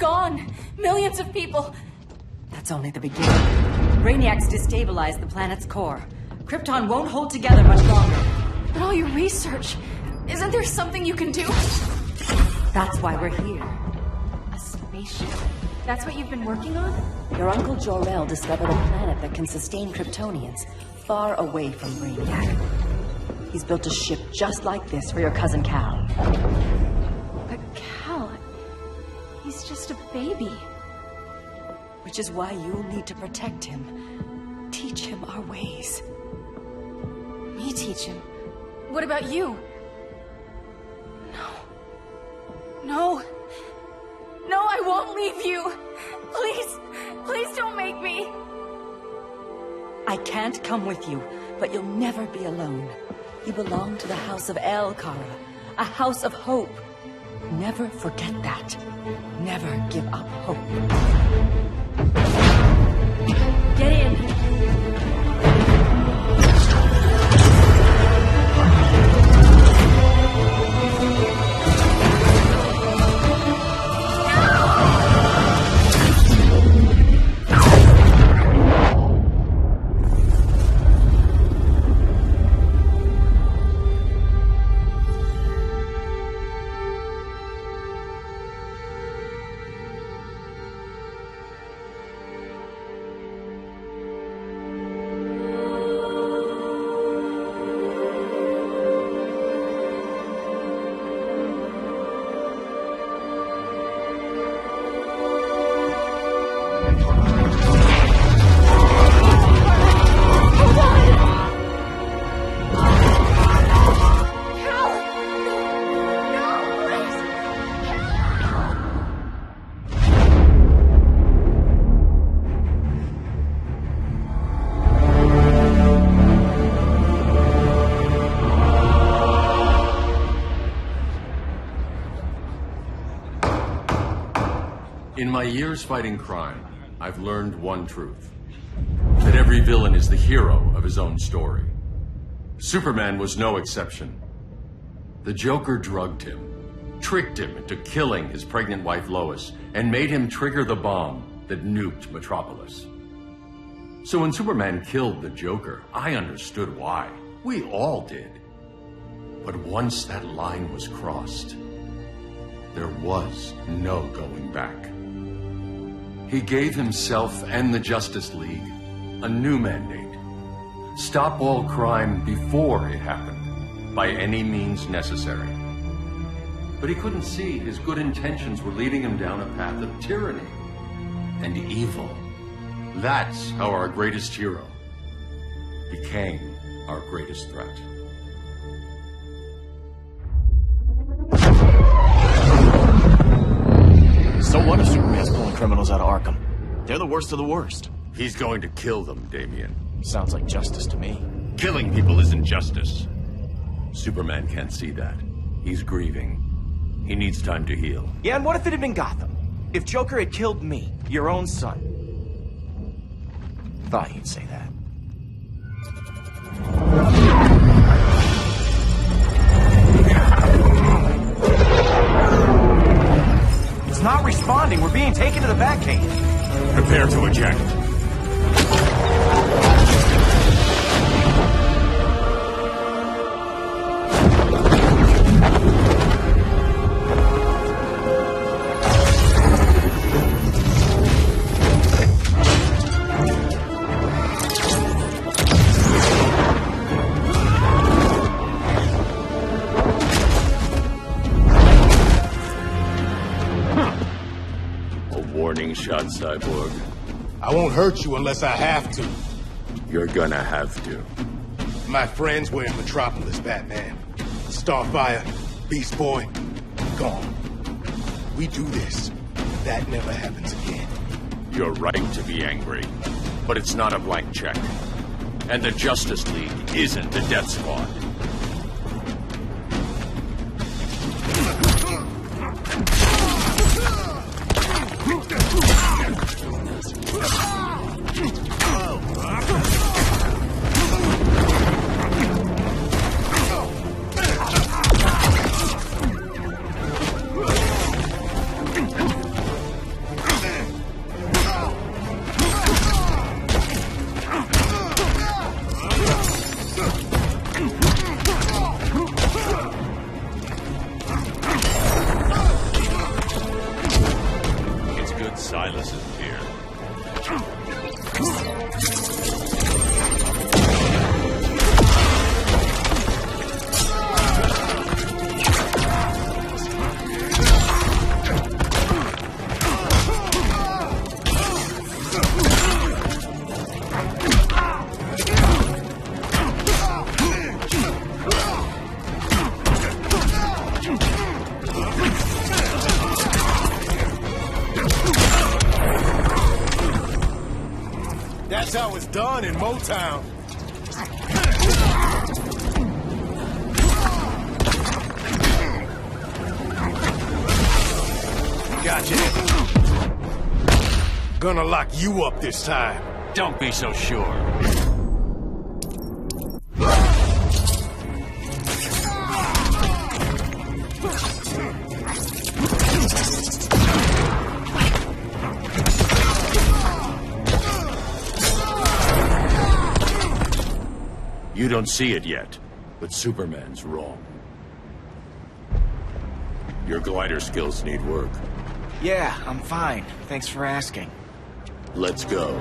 gone. Millions of people. That's only the beginning. Brainiac's destabilized the planet's core. Krypton won't hold together much longer. But all your research, isn't there something you can do? That's why we're here. A spaceship. That's what you've been working on? Your Uncle Jor-El discovered a planet that can sustain Kryptonians, far away from Brainiac. He's built a ship just like this for your cousin Cal. But Cal, he's just a baby. Which is why you'll need to protect him. Teach him our ways. Me teach him? What about you? No, I won't leave you. Please don't make me. I can't come with you, but you'll never be alone. You belong to the House of El, Kara. A house of hope. Never forget that. Never give up hope. Get in. In my years fighting crime, I've learned one truth. That every villain is the hero of his own story. Superman was no exception. The Joker drugged him, tricked him into killing his pregnant wife Lois, and made him trigger the bomb that nuked Metropolis. So when Superman killed the Joker, I understood why. We all did. But once that line was crossed, there was no going back. He gave himself and the Justice League a new mandate. Stop all crime before it happened, by any means necessary. But he couldn't see his good intentions were leading him down a path of tyranny and evil. That's how our greatest hero became our greatest threat. So what if Superman's pulling criminals out of Arkham? They're the worst of the worst. He's going to kill them, Damian. Sounds like justice to me. Killing people isn't justice. Superman can't see that. He's grieving. He needs time to heal. Yeah, and what if it had been Gotham? If Joker had killed me, your own son? Thought you'd say that. It's not responding. We're being taken to the Batcave. Prepare to eject. Warning shot, Cyborg. I won't hurt you unless I have to. You're gonna have to. My friends were in Metropolis, Batman. Starfire, Beast Boy, gone. We do this. That never happens again. You're right to be angry, but it's not a blank check. And the Justice League isn't the Death Squad. That's how it's done in Motown. Gotcha. Gonna lock you up this time. Don't be so sure. You don't see it yet, but Superman's wrong. Your glider skills need work. Yeah, I'm fine. Thanks for asking. Let's go.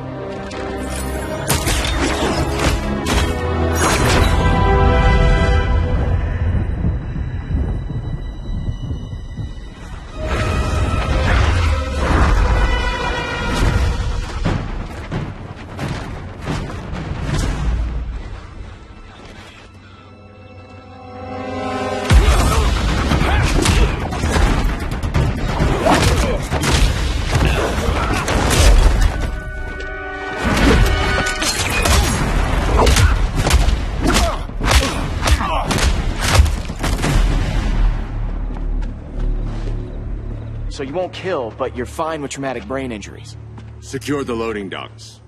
So you won't kill, but you're fine with traumatic brain injuries. Secure the loading docks.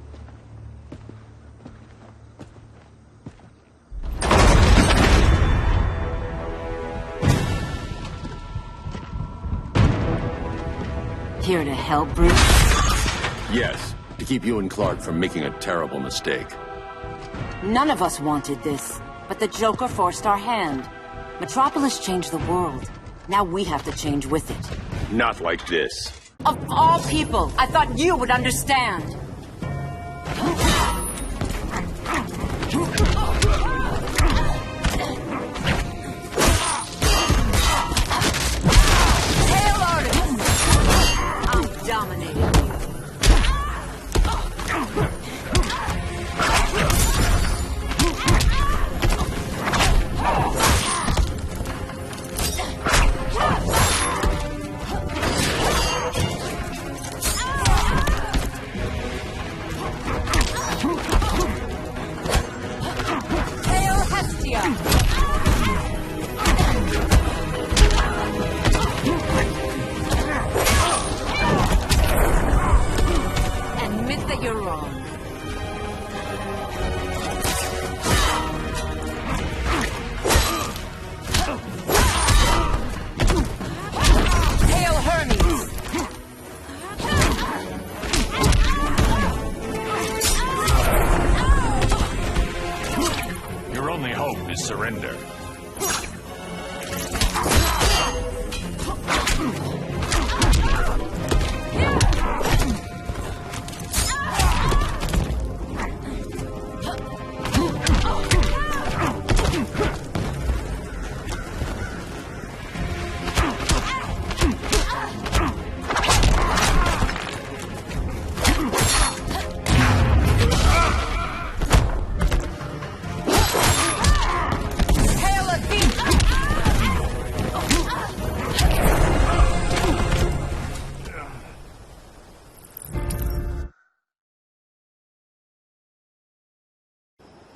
Here to help, Bruce? Yes, to keep you and Clark from making a terrible mistake. None of us wanted this, but the Joker forced our hand. Metropolis changed the world. Now we have to change with it. Not like this. Of all people, I thought you would understand. Hail, artists! I'm dominating you. Admit that you're wrong. Hail Hermes! Your only hope is surrender.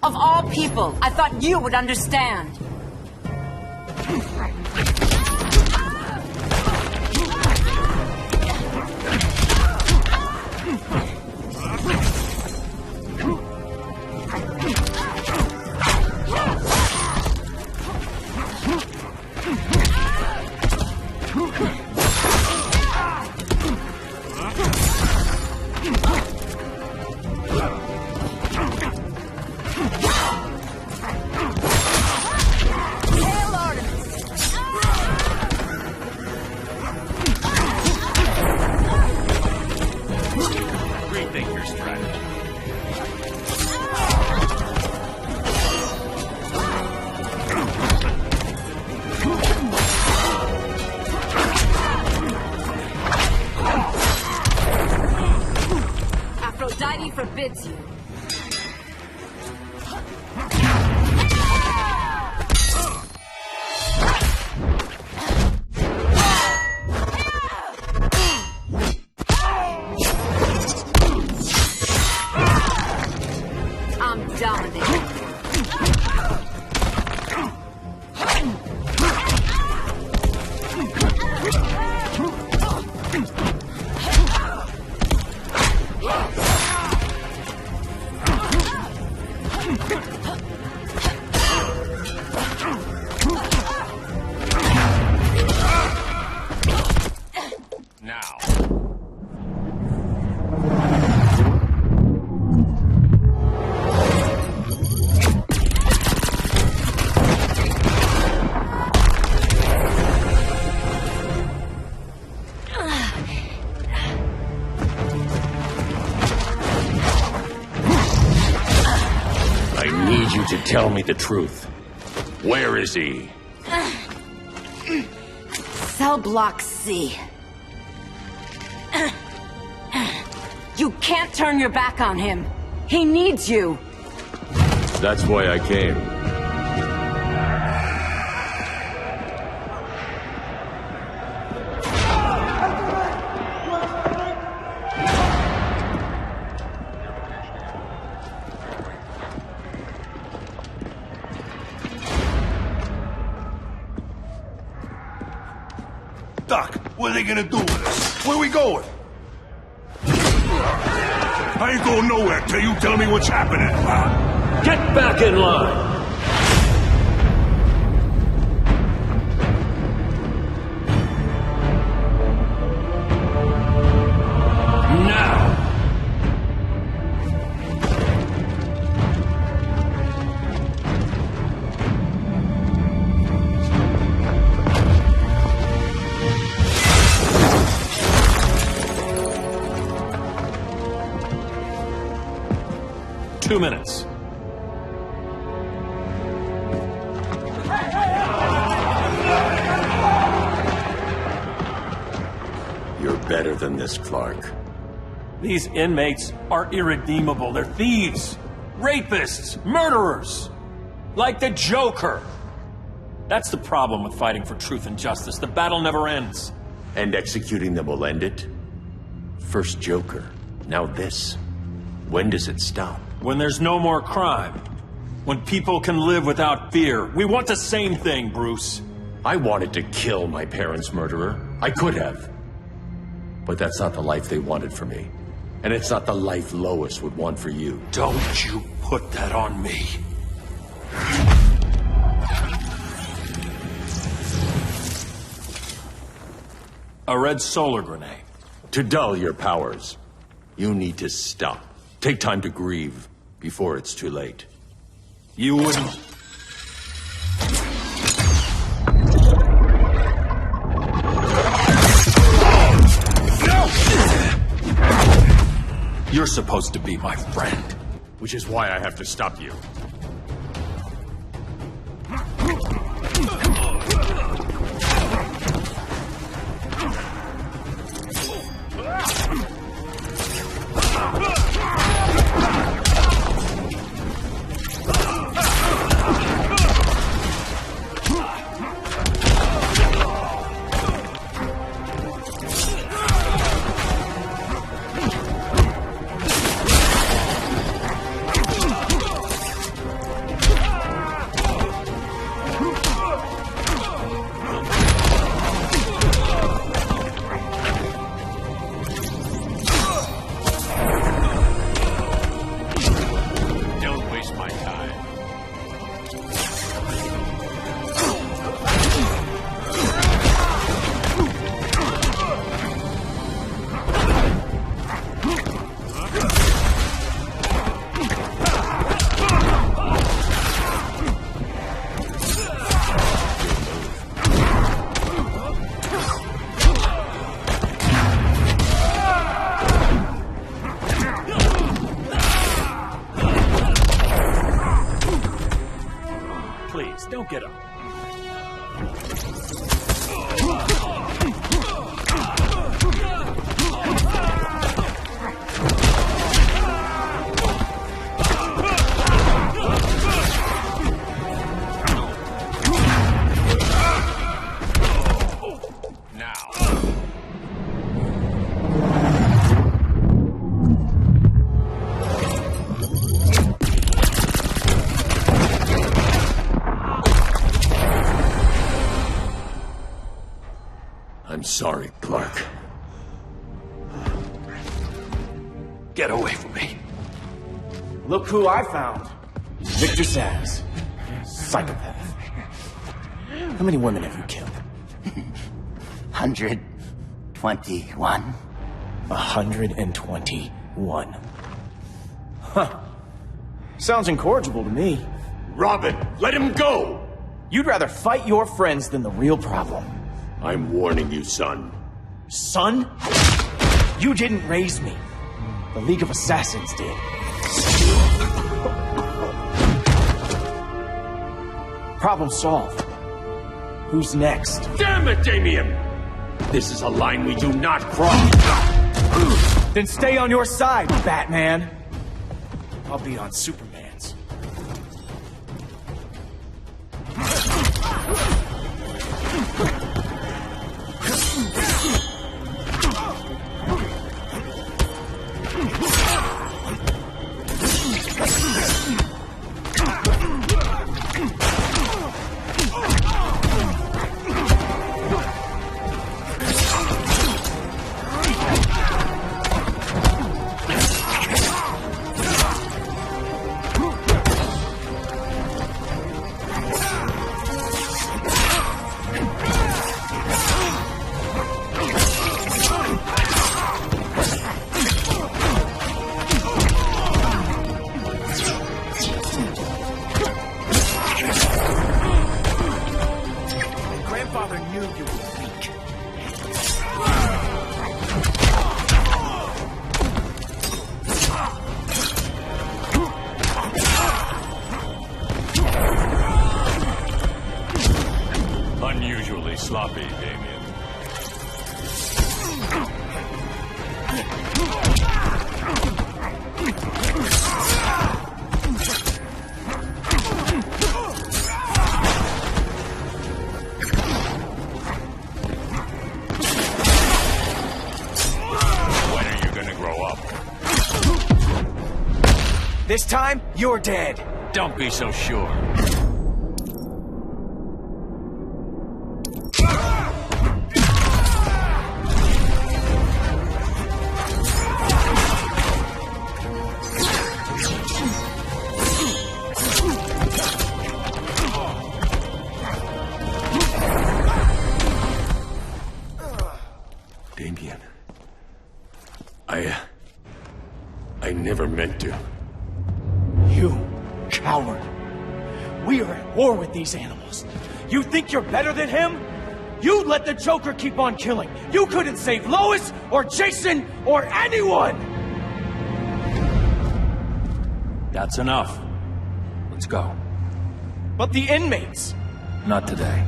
Of all people, I thought you would understand. Rethink your strategy. I'm dominating. Now. I need you to tell me the truth. Where is he? Cell block C. You can't turn your back on him. He needs you. That's why I came. Doc, what are they gonna do with us? Where we going? I ain't going nowhere till you tell me what's happening. Get back in line! Now! 2 minutes. You're better than this, Clark. These inmates are irredeemable. They're thieves, rapists, murderers. Like the Joker. That's the problem with fighting for truth and justice. The battle never ends. And executing them will end it? First Joker, now this. When does it stop? When there's no more crime. When people can live without fear. We want the same thing, Bruce. I wanted to kill my parents' murderer. I could have. But that's not the life they wanted for me. And it's not the life Lois would want for you. Don't you put that on me. A red solar grenade. To dull your powers, you need to stop. Take time to grieve before it's too late. You wouldn't... You're supposed to be my friend. Which is why I have to stop you. Please, don't get up. sorry, Clark. Get away from me. Look who I found. Victor Saz. Psychopath. How many women have you killed? 121. 121. Huh. Sounds incorrigible to me. Robin, let him go! You'd rather fight your friends than the real problem. I'm warning you, son. Son? You didn't raise me. The League of Assassins did. Problem solved. Who's next? Damn it, Damien! This is a line we do not cross. Then stay on your side, Batman. I'll be on Superman's. Grandfather knew you were weak. Unusually sloppy, Damien. When are you gonna grow up? This time, you're dead. Don't be so sure. Damien. I never meant to. You coward. We are at war with these animals. You think you're better than him? You let the Joker keep on killing. You couldn't save Lois or Jason or anyone! That's enough. Let's go. But the inmates. Not today.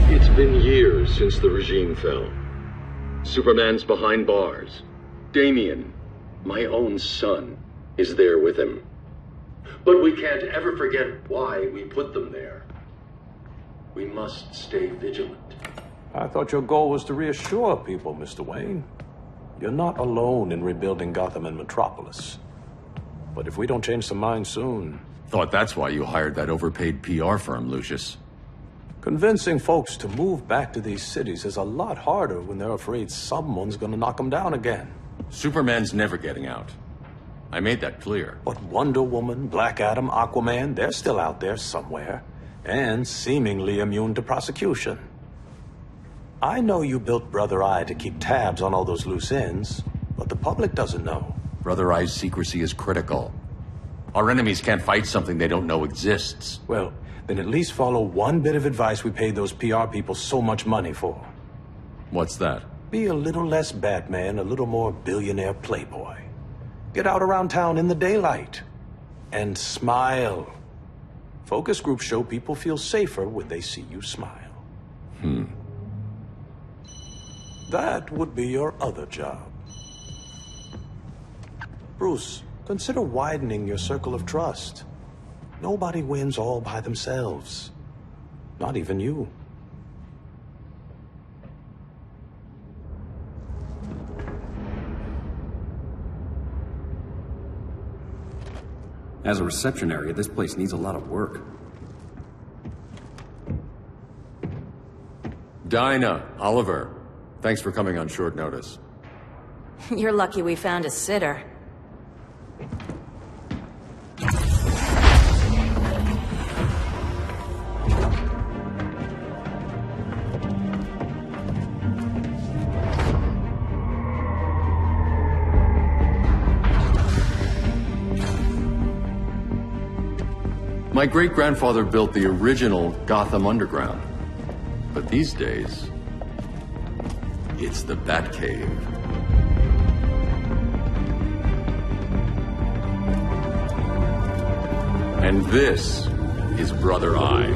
It's been years since the regime fell. Superman's behind bars. Damien, my own son, is there with him. But we can't ever forget why we put them there. We must stay vigilant. I thought your goal was to reassure people, Mr. Wayne. You're not alone in rebuilding Gotham and Metropolis. But if we don't change some minds soon... Thought that's why you hired that overpaid PR firm, Lucius. Convincing folks to move back to these cities is a lot harder when they're afraid someone's gonna knock them down again. Superman's never getting out. I made that clear. But Wonder Woman, Black Adam, Aquaman, they're still out there somewhere. And seemingly immune to prosecution. I know you built Brother Eye to keep tabs on all those loose ends, but the public doesn't know. Brother Eye's secrecy is critical. Our enemies can't fight something they don't know exists. Well, then at least follow one bit of advice we paid those PR people so much money for. What's that? Be a little less Batman, a little more billionaire playboy. Get out around town in the daylight. And smile. Focus groups show people feel safer when they see you smile. That would be your other job. Bruce, consider widening your circle of trust. Nobody wins all by themselves. Not even you. As a reception area, this place needs a lot of work. Dinah, Oliver, thanks for coming on short notice. You're lucky we found a sitter. My great-grandfather built the original Gotham Underground. But these days, it's the Batcave. And this is Brother Eye.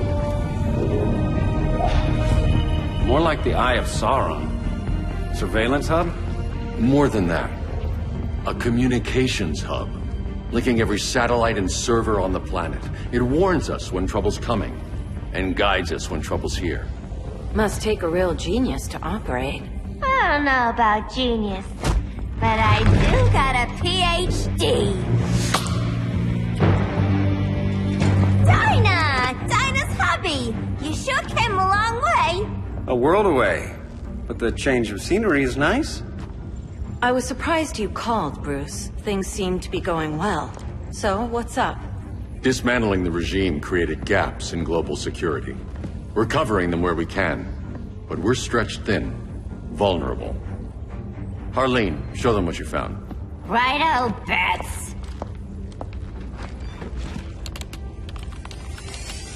More like the Eye of Sauron. Surveillance hub? More than that. A communications hub, linking every satellite and server on the planet. It warns us when trouble's coming, and guides us when trouble's here. Must take a real genius to operate. I don't know about genius, but I do got a PhD. Dinah's hubby! You sure came a long way. A world away. But the change of scenery is nice. I was surprised you called, Bruce. Things seem to be going well. So, what's up? Dismantling the regime created gaps in global security. We're covering them where we can, but we're stretched thin, vulnerable. Harleen, show them what you found. Righto, Bats.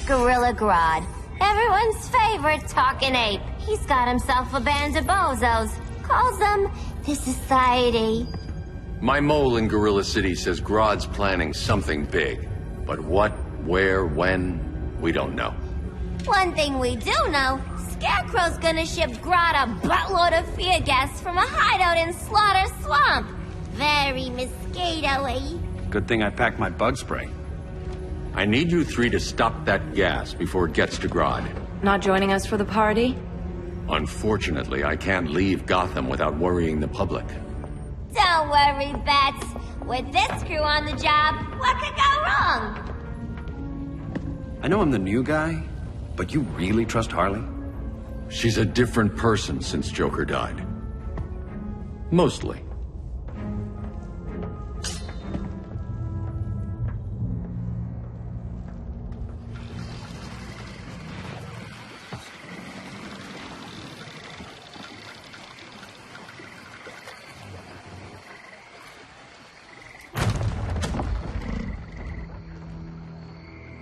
Gorilla Grodd. Everyone's favorite talking ape. He's got himself a band of bozos. Calls them the Society. My mole in Gorilla City says Grodd's planning something big. But what, where, when, we don't know. One thing we do know, Scarecrow's gonna ship Grodd a buttload of fear gas from a hideout in Slaughter Swamp. Very mosquito-y. Good thing I packed my bug spray. I need you three to stop that gas before it gets to Grodd. Not joining us for the party? Unfortunately, I can't leave Gotham without worrying the public. Don't worry, Bats. With this crew on the job, what could go wrong? I know I'm the new guy, but you really trust Harley? She's a different person since Joker died. Mostly.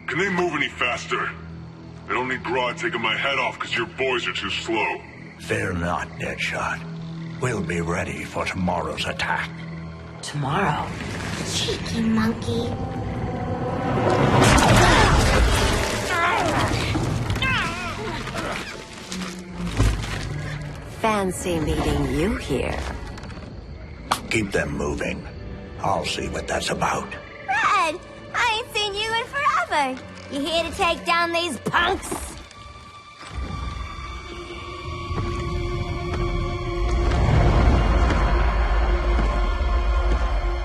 Can they move any faster? I don't need Grodd taking my head off because your boys are too slow. Fear not, Deadshot. We'll be ready for tomorrow's attack. Tomorrow? Cheeky monkey. Fancy meeting you here. Keep them moving. I'll see what that's about. Red, I ain't seen you in forever. You here to take down these punks?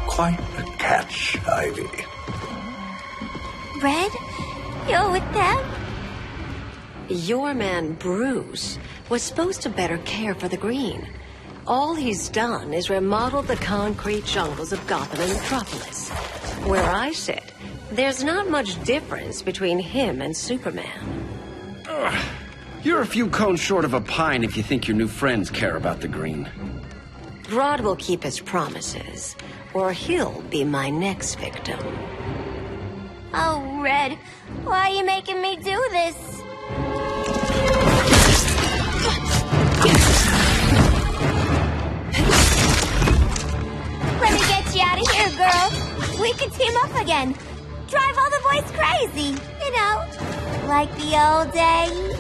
Quite the catch, Ivy. Red, you're with them? Your man, Bruce, was supposed to better care for the green. All he's done is remodel the concrete jungles of Gotham and Metropolis. Where I sit, there's not much difference between him and Superman. You're a few cones short of a pine if you think your new friends care about the green. Grodd will keep his promises, or he'll be my next victim. Oh, Red, why are you making me do this? Let me get you out of here, girl. We can team up again. Drive all the boys crazy, you know, like the old days.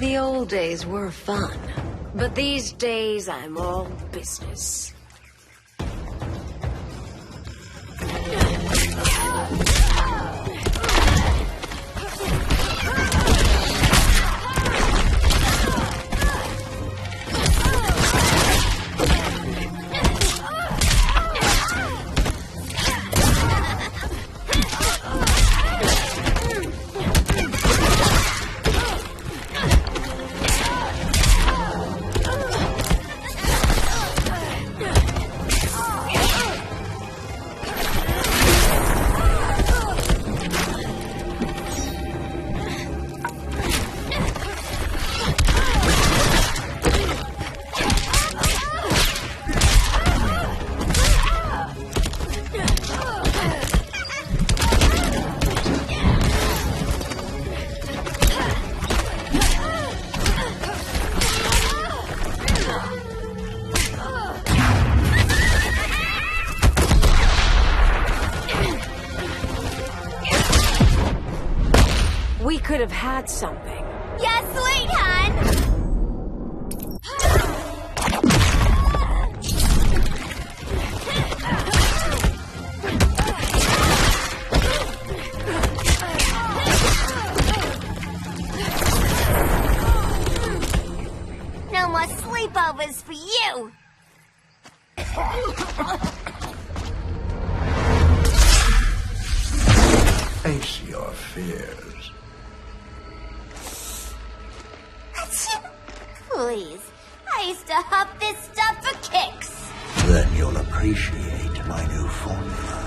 The old days were fun, but these days I'm all business. should have had something. Yeah, sweet, hon! No more sleepovers for you! Face your fears. Please, I used to huff this stuff for kicks. Then you'll appreciate my new formula.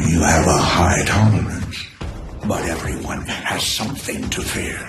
You have a high tolerance, but everyone has something to fear.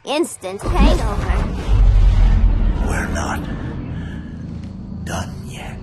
Instant hangover. We're not done yet.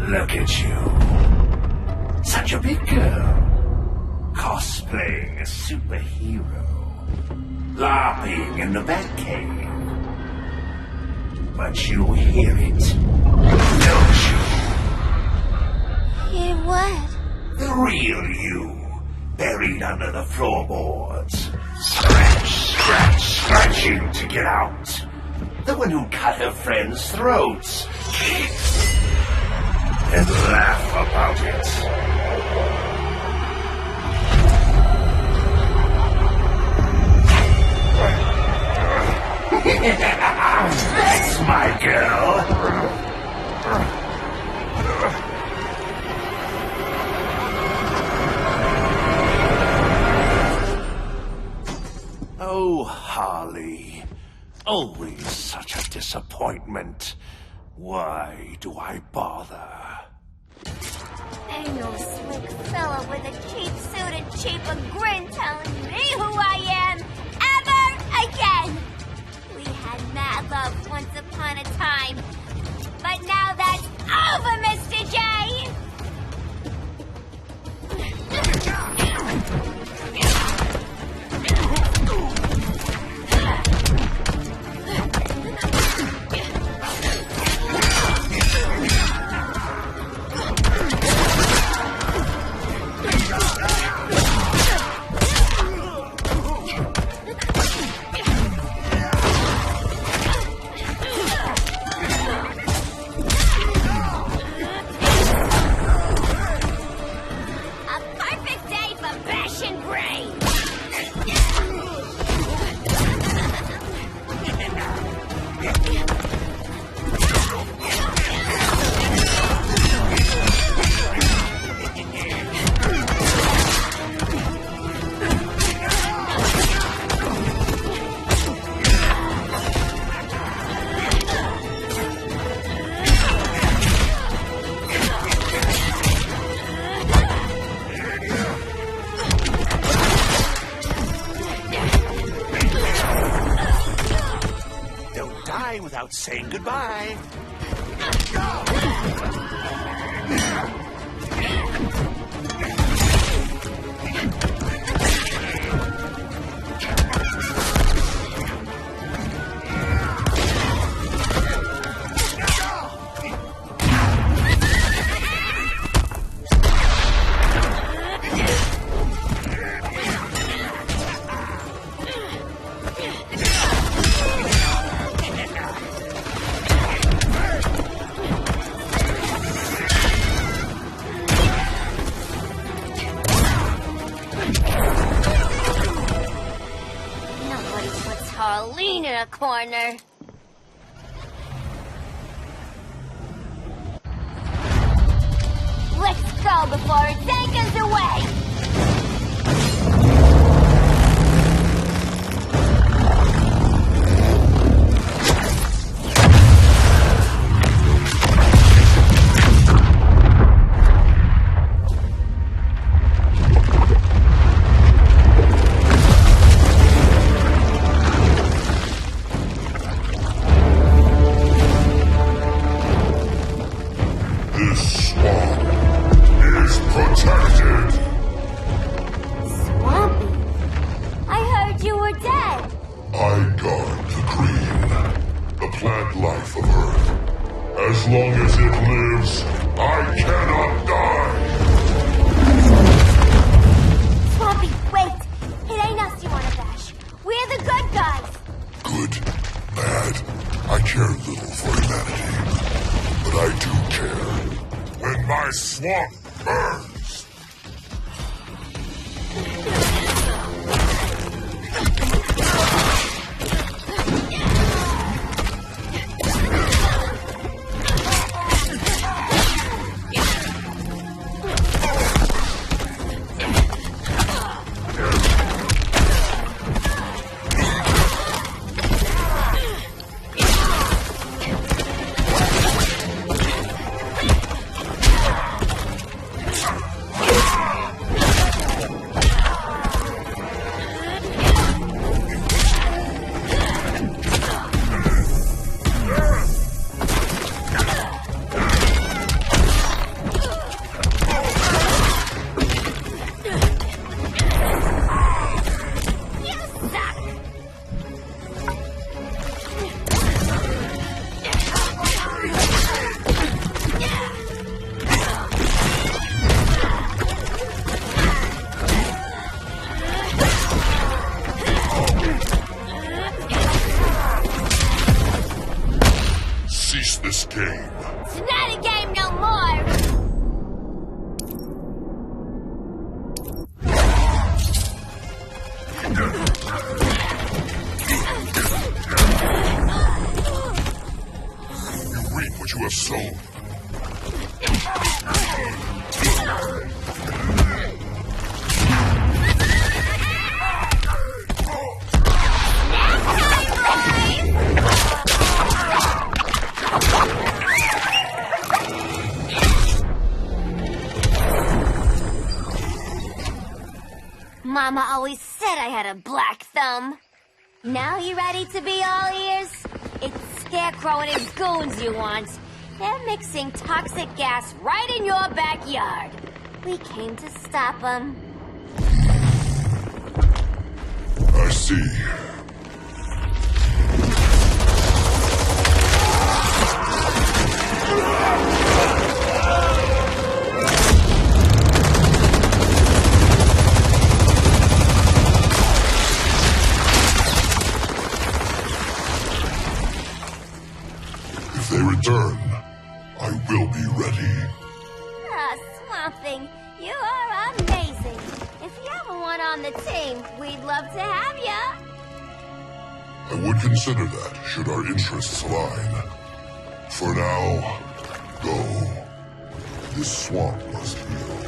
Look at you. Such a big girl. Cosplaying a superhero. LARPing in the Batcave. But you hear it, don't you? Hear what? The real you, buried under the floorboards. Scratching to get out. The one who cut her friends' throats. And laugh about it. That's my girl. Oh, Harley. Always such a disappointment. Why do I bother? Ain't no slick fella with a cheap suit that cheap a grin telling me who I am ever again. We had mad love once upon a time, but now that's over, Mr. J. Without saying goodbye. Harleen in a corner. Let's go before it takes us away! As long as it lives, I cannot die! Swampy, wait! It ain't us you wanna bash. We're the good guys! Good, bad, I care little for humanity. But I do care when my swamp burns! This game. It's not a game no more! You reap what you have sown. Mama always said I had a black thumb. Now you ready to be all ears? It's Scarecrow and his goons you want. They're mixing toxic gas right in your backyard. We came to stop them. I see. If they return, I will be ready. Ah, Swamp Thing, you are amazing. If you ever want on the team, we'd love to have ya. I would consider that, should our interests align. For now, go. This swamp must heal.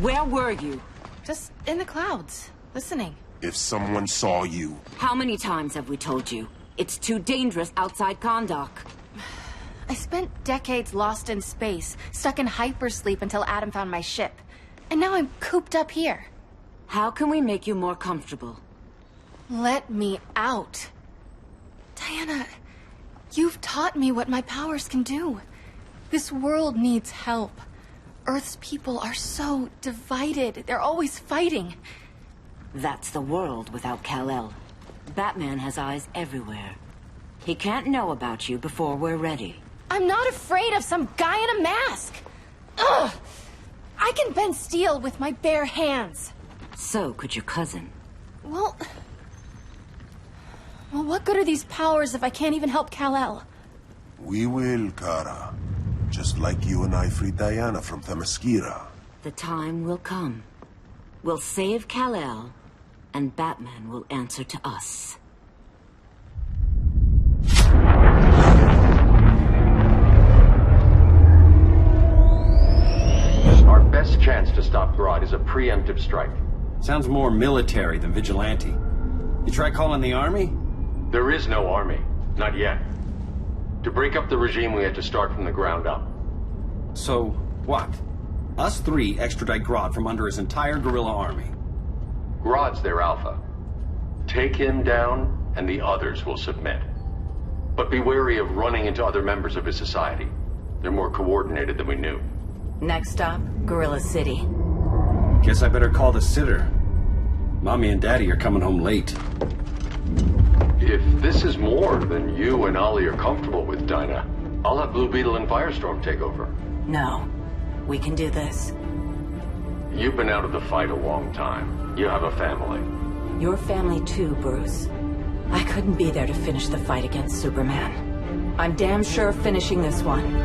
Where were you? Just in the clouds, listening. If someone saw you... How many times have we told you? It's too dangerous outside Kahndaq. I spent decades lost in space, stuck in hypersleep until Adam found my ship. And now I'm cooped up here. How can we make you more comfortable? Let me out. Diana, you've taught me what my powers can do. This world needs help. Earth's people are so divided. They're always fighting. That's the world without Kal-El. Batman has eyes everywhere. He can't know about you before we're ready. I'm not afraid of some guy in a mask. Ugh! I can bend steel with my bare hands. So could your cousin. Well, what good are these powers if I can't even help Kal-El? We will, Kara. Just like you and I freed Diana from Themyscira. The time will come. We'll save Kal-El, and Batman will answer to us. Our best chance to stop Grodd is a preemptive strike. Sounds more military than vigilante. You try calling the army? There is no army. Not yet. To break up the regime, we had to start from the ground up. So, what? Us three extradite Grodd from under his entire guerrilla army. Grodd's their alpha. Take him down, and the others will submit. But be wary of running into other members of his society. They're more coordinated than we knew. Next stop, Gorilla City. Guess I better call the sitter. Mommy and Daddy are coming home late. If this is more than you and Ollie are comfortable with, Dinah, I'll have Blue Beetle and Firestorm take over. No. We can do this. You've been out of the fight a long time. You have a family. Your family too, Bruce. I couldn't be there to finish the fight against Superman. I'm damn sure finishing this one.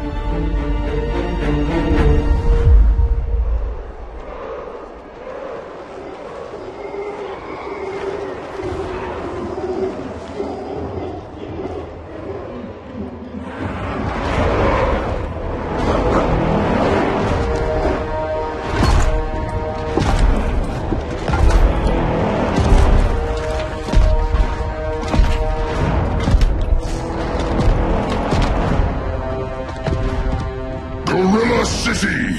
Gorilla City!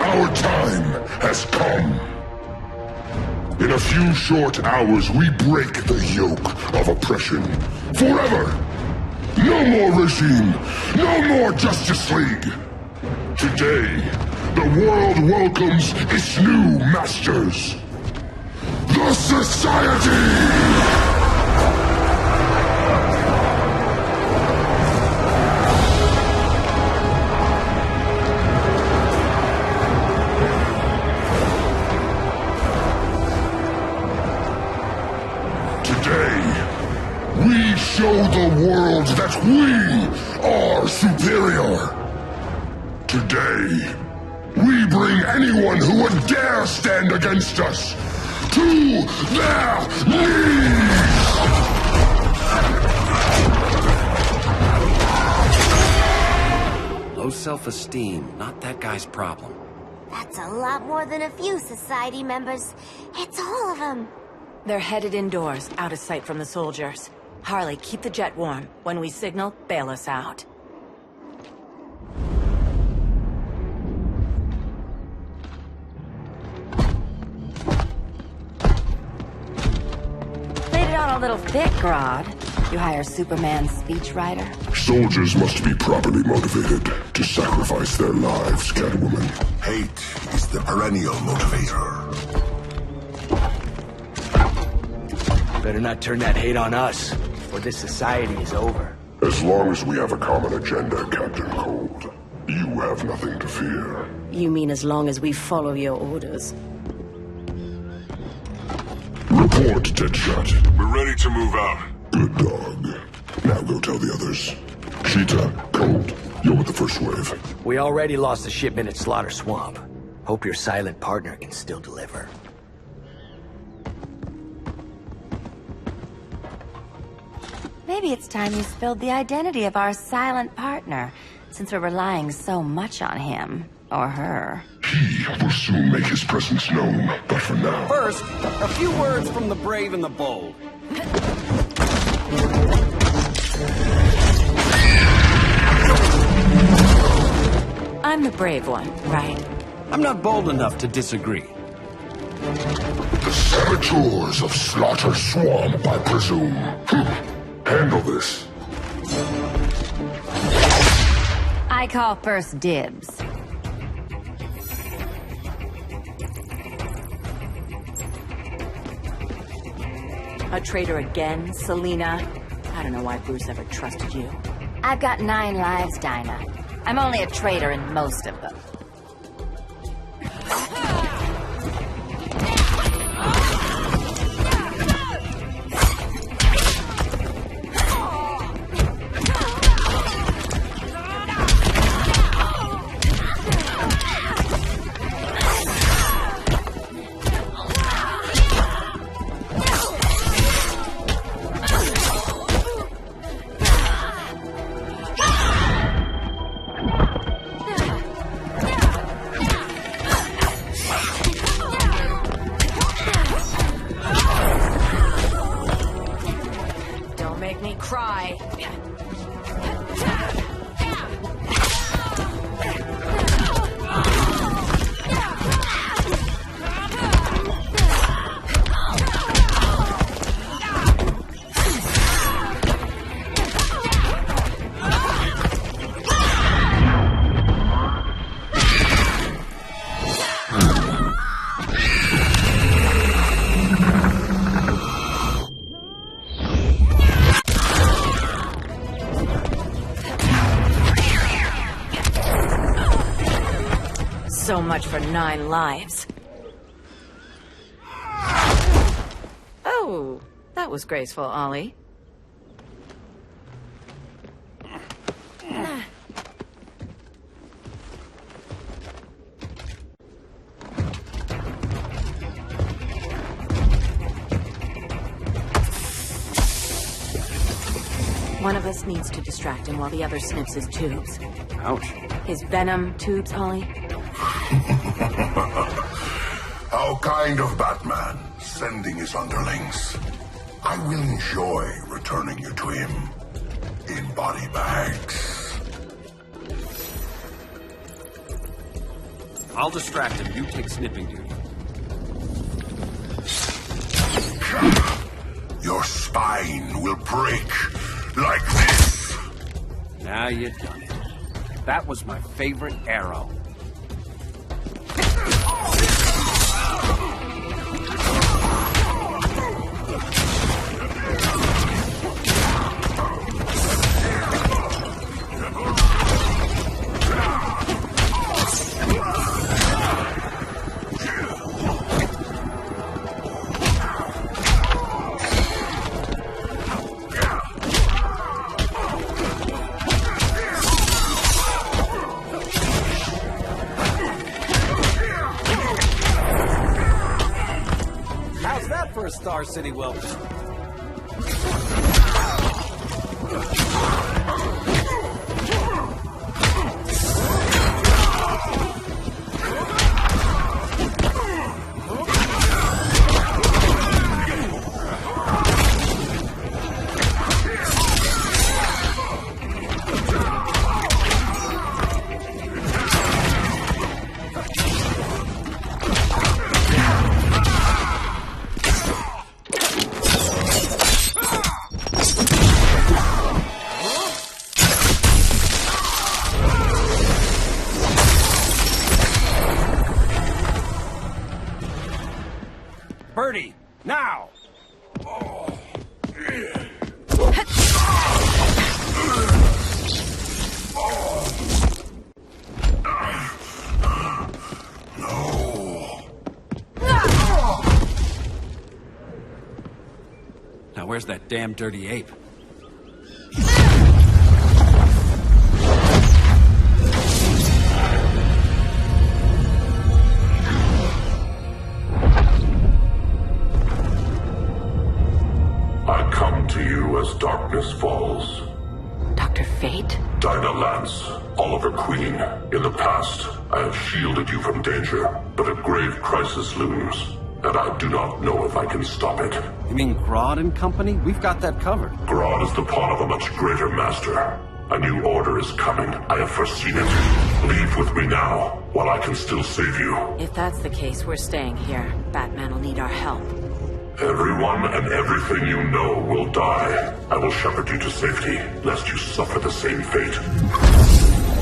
Our time has come. In a few short hours, we break the yoke of oppression. Forever! No more regime! No more Justice League! Today, the world welcomes its new masters. The Society! We show the world We are superior. Today, we bring anyone who would dare stand against us to their knees! Low self-esteem, not that guy's problem. That's a lot more than a few society members. It's all of them. They're headed indoors, out of sight from the soldiers. Harley, keep the jet warm. When we signal, bail us out. Played it on a little thick, Grodd. You hire Superman's speechwriter? Soldiers must be properly motivated to sacrifice their lives, Catwoman. Hate is the perennial motivator. Better not turn that hate on us, or this society is over. As long as we have a common agenda, Captain Cold, you have nothing to fear. You mean as long as we follow your orders? Report, Deadshot. We're ready to move out. Good dog. Now go tell the others. Cheetah, Cold, you're with the first wave. We already lost a shipment at Slaughter Swamp. Hope your silent partner can still deliver. Maybe it's time you spilled the identity of our silent partner, since we're relying so much on him. Or her. He will soon make his presence known, but for now... First, a few words from the brave and the bold. I'm the brave one, right? I'm not bold enough to disagree. The saboteurs of Slaughter Swamp, I presume. Handle this. I call first dibs. A traitor again, Selina? I don't know why Bruce ever trusted you. I've got 9 lives, Dinah. I'm only a traitor in most of them. So much for 9 lives. Oh, that was graceful, Ollie. One of us needs to distract him while the other sniffs his tubes. Ouch. His venom tubes, Ollie? How kind of Batman, sending his underlings. I will enjoy returning you to him in body bags. I'll distract him. You take sniffing duty. Your spine will break like this. Now you've done it. That was my favorite arrow. for a Star City welcome. Birdie, now! Now where's that damn dirty ape? I come to you as darkness falls. Dr. Fate? Dinah Lance, Oliver Queen. In the past, I have shielded you from danger, but a grave crisis looms, and I do not know if I can stop it. You mean Grodd and company? We've got that covered. Grodd is the pawn of a much greater master. A new order is coming. I have foreseen it. Leave with me now, while I can still save you. If that's the case, we're staying here. Batman will need our help. Everyone and everything you know will die. I will shepherd you to safety, lest you suffer the same fate.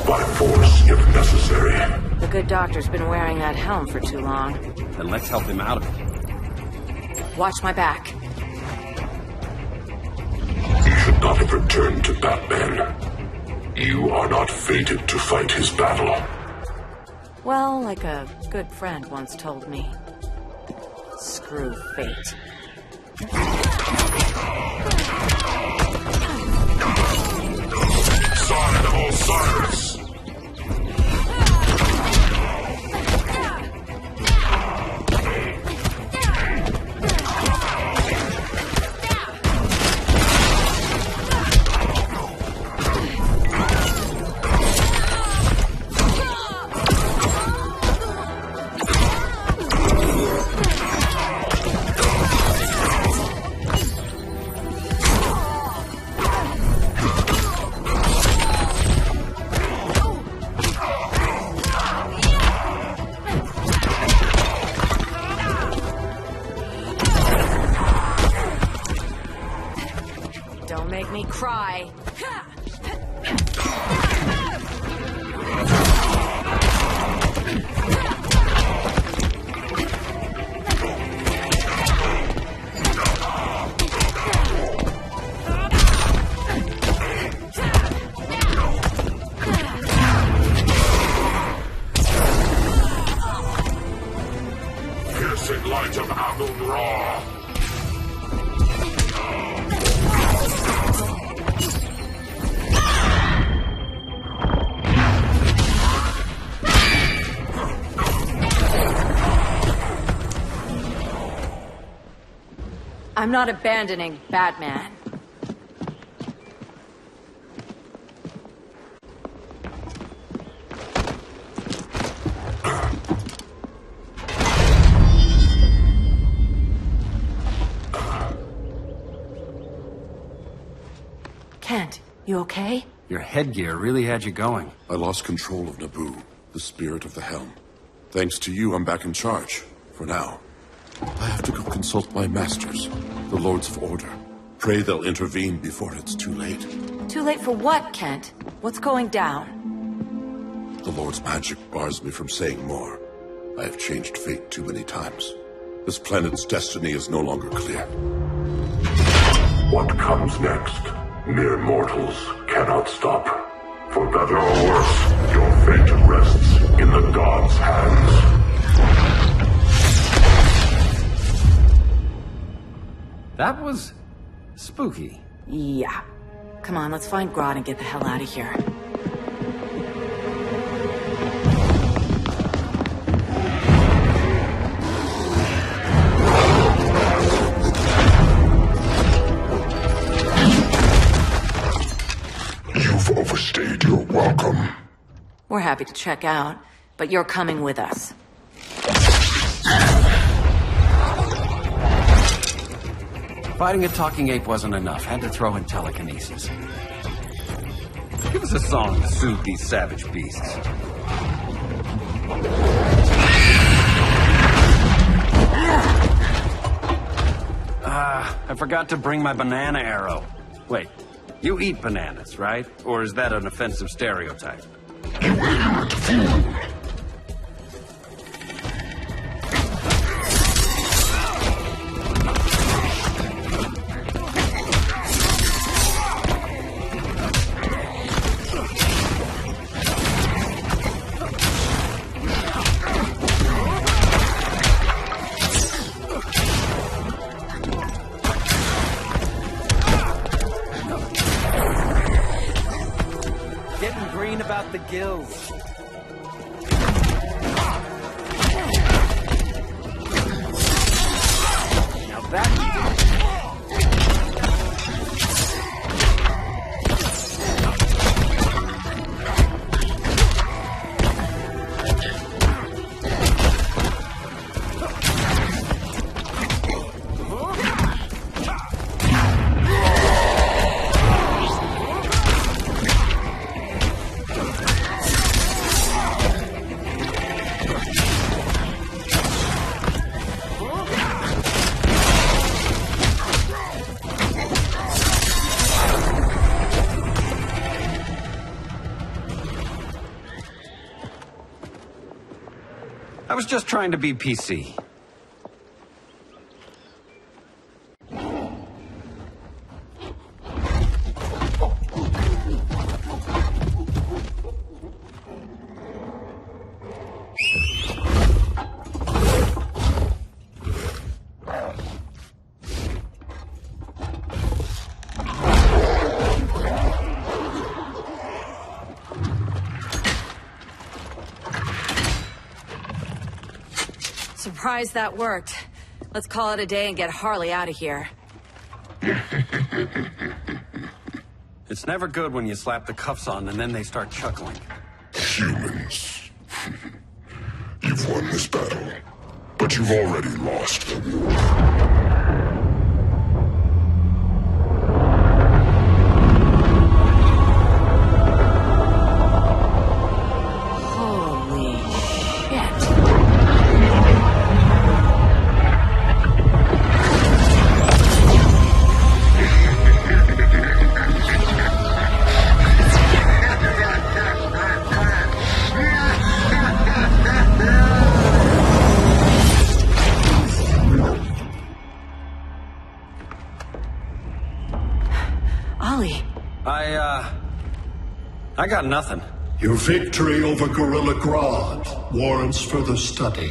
By force, if necessary. The good doctor's been wearing that helm for too long. Then let's help him out of it. Watch my back. You should not have returned to Batman. You are not fated to fight his battle. Well, like a good friend once told me. Screw fate. Sign of Osiris! Don't make me cry. Piercing light of Amun-Ra! I'm not abandoning Batman. Kent, you okay? Your headgear really had you going. I lost control of Naboo, the spirit of the helm. Thanks to you, I'm back in charge. For now. I have to go consult my masters, the Lords of Order. Pray they'll intervene before it's too late. Too late for what, Kent? What's going down? The Lord's magic bars me from saying more. I have changed fate too many times. This planet's destiny is no longer clear. What comes next, mere mortals cannot stop. For better or worse, your fate rests in the gods' hands. That was spooky. Yeah. Come on, let's find Grodd and get the hell out of here. We're happy to check out, but you're coming with us. Fighting a talking ape wasn't enough. Had to throw in telekinesis. Give us a song to soothe these savage beasts. I forgot to bring my banana arrow. Wait, you eat bananas, right? Or is that an offensive stereotype? You eat food. The gills. Now that... I was just trying to be PC. Surprised that worked. Let's call it a day and get Harley out of here. It's never good when you slap the cuffs on and then they start chuckling. Humans. You've won this battle, but you've already lost the war. I got nothing. Your victory over Gorilla Grodd warrants further study.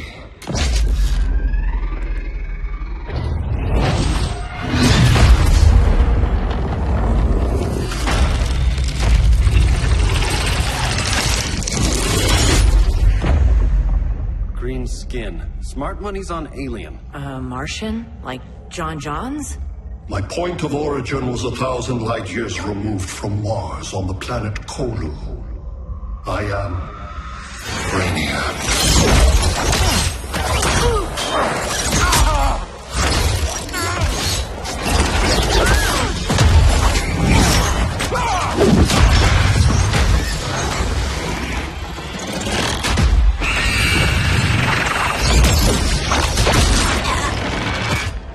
Green skin. Smart money's on alien. Martian? Like John Johns? My point of origin was 1,000 light years removed from Mars on the planet Kolu. I am Brainiac.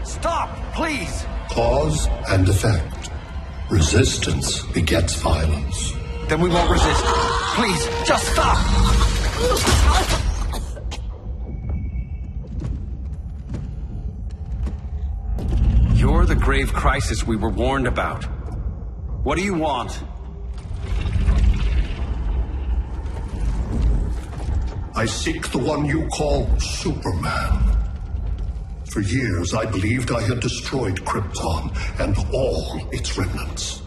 Stop, please! Cause and effect. Resistance begets violence. Then we won't resist. Please, just stop! You're the grave crisis we were warned about. What do you want? I seek the one you call Superman. For years, I believed I had destroyed Krypton and all its remnants.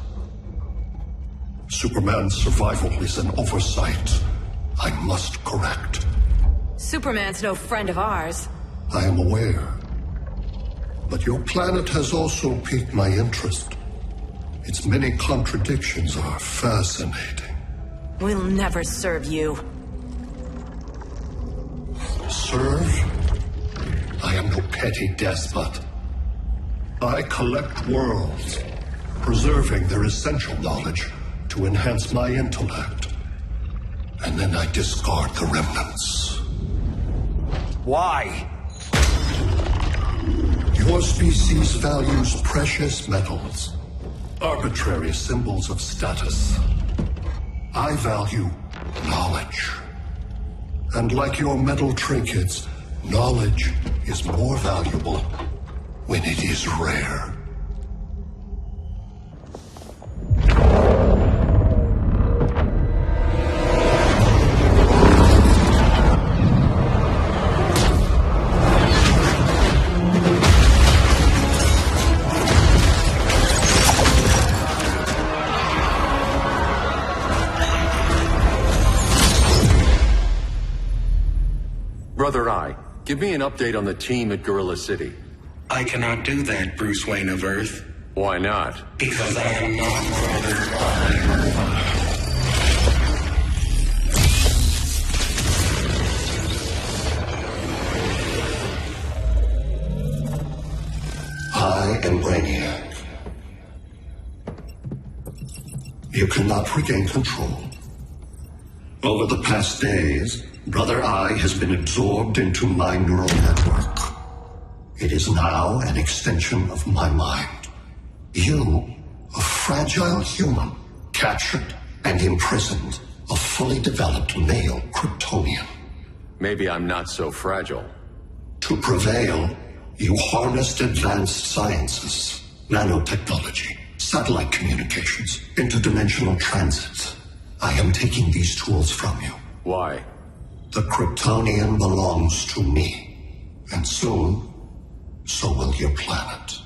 Superman's survival is an oversight I must correct. Superman's no friend of ours. I am aware. But your planet has also piqued my interest. Its many contradictions are fascinating. We'll never serve you. Serve? I am no petty despot. I collect worlds, preserving their essential knowledge to enhance my intellect. And then I discard the remnants. Why? Your species values precious metals, arbitrary symbols of status. I value knowledge. And like your metal trinkets, knowledge is more valuable when it is rare. Brother Eye, give me an update on the team at Gorilla City. I cannot do that, Bruce Wayne of Earth. Why not? Because I am not Brother Eye. I am Brainiac. You cannot regain control. Over the past days, Brother Eye has been absorbed into my neural network. It is now an extension of my mind. You, a fragile human, captured and imprisoned a fully developed male Kryptonian. Maybe I'm not so fragile. To prevail, you harnessed advanced sciences, nanotechnology, satellite communications, interdimensional transit. I am taking these tools from you. Why? The Kryptonian belongs to me. And soon, so will your planet.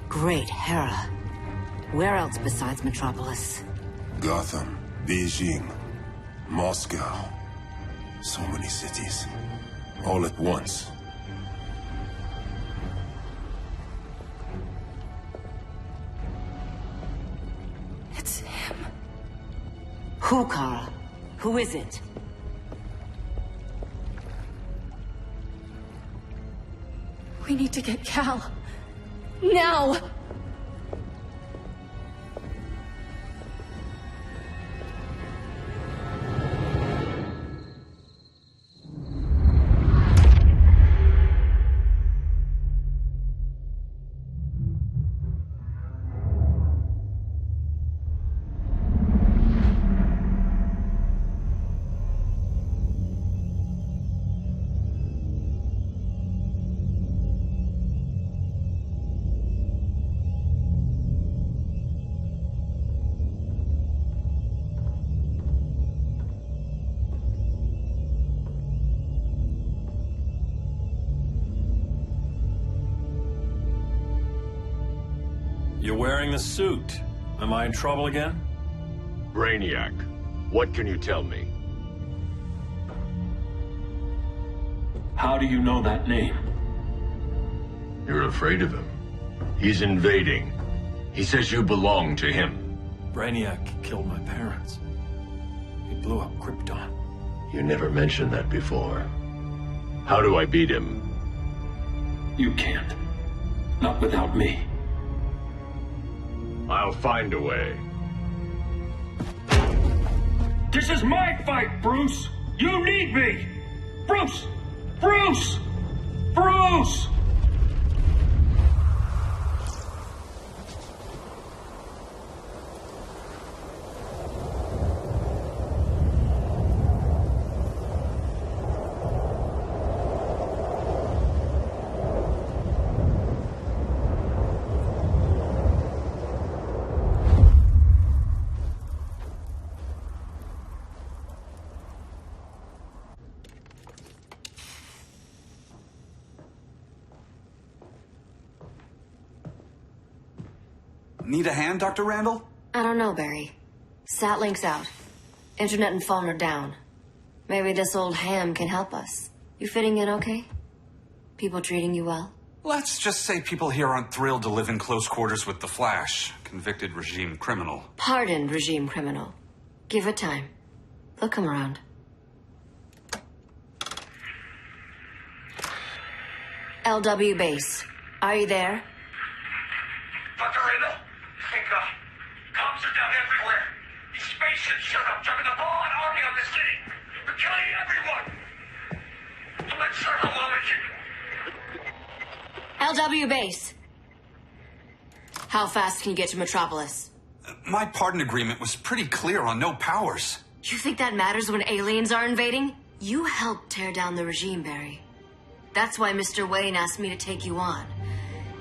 Great Hera. Where else besides Metropolis? Gotham, Beijing, Moscow. So many cities. All at once. It's him. Who, Kara? Who is it? We need to get Cal. Now! You're wearing the suit. Am I in trouble again? Brainiac, what can you tell me? How do you know that name? You're afraid of him. He's invading. He says you belong to him. Brainiac killed my parents. He blew up Krypton. You never mentioned that before. How do I beat him? You can't. Not without me. I'll find a way. This is my fight, Bruce! You need me! Bruce! Bruce! Bruce! Need a hand, Dr. Randall? I don't know, Barry. Satlink's out. Internet and phone are down. Maybe this old ham can help us. You fitting in okay? People treating you well? Let's just say people here aren't thrilled to live in close quarters with the Flash, convicted regime criminal. Pardoned regime criminal. Give it time. They'll come around. LW base. Are you there? Dr. Randall? Thank God. Cops are down everywhere. These spaceships showed up, driving the ball and army on the city. They're killing everyone. I'm not sure how long it can... LW base. How fast can you get to Metropolis? My pardon agreement was pretty clear on no powers. You think that matters when aliens are invading? You helped tear down the regime, Barry. That's why Mr. Wayne asked me to take you on.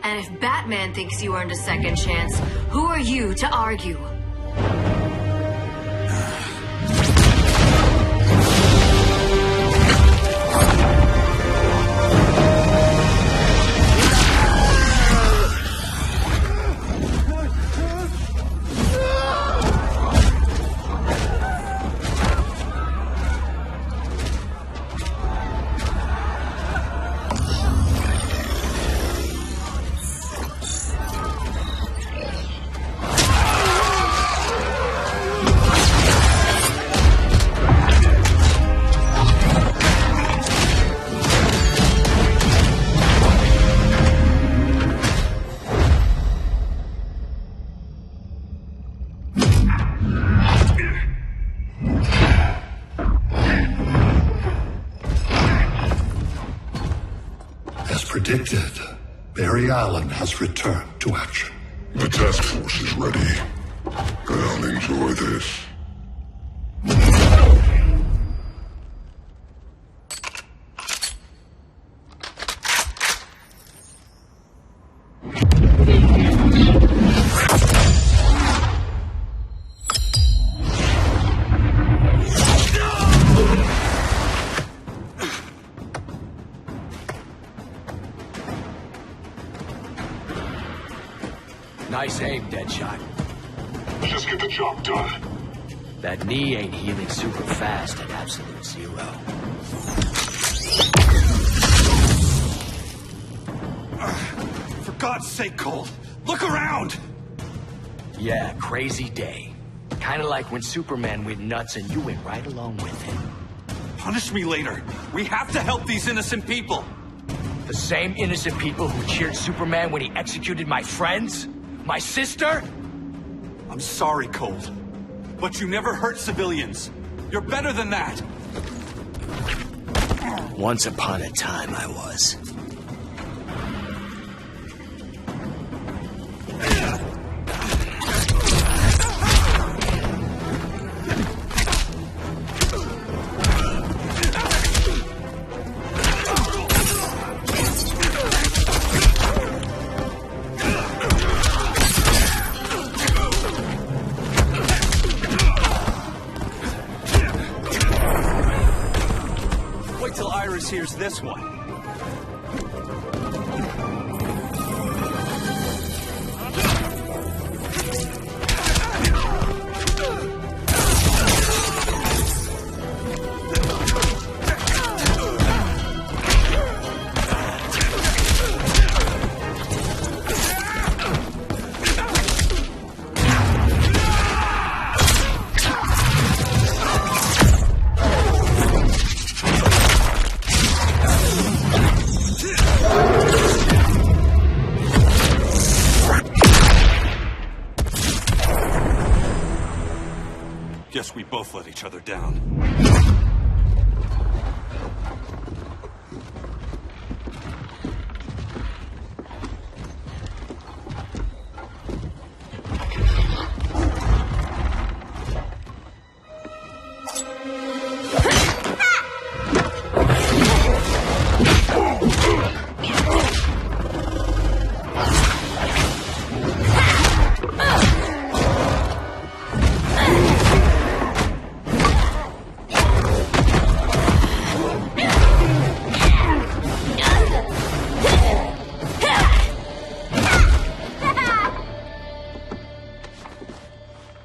And if Batman thinks you earned a second chance, who are you to argue? Predicted, Barry Allen has returned to action. The task force is ready. I'll enjoy this. Nice aim, Deadshot. Just get the job done. That knee ain't healing super fast at absolute zero. For God's sake, Cole, look around! Yeah, crazy day. Kinda like when Superman went nuts and you went right along with him. Punish me later. We have to help these innocent people. The same innocent people who cheered Superman when he executed my friends? My sister? I'm sorry, Cold, but you never hurt civilians. You're better than that. Once upon a time, I was. Here's this one. both let each other down.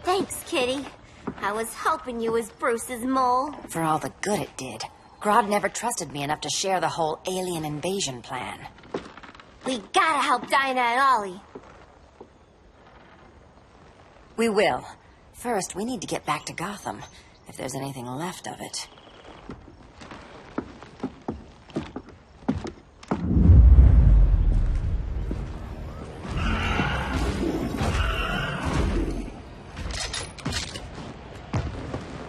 Thanks, Kitty. I was hoping you was Bruce's mole. For all the good it did. Grodd never trusted me enough to share the whole alien invasion plan. We gotta help Dinah and Ollie. We will. First, we need to get back to Gotham, if there's anything left of it.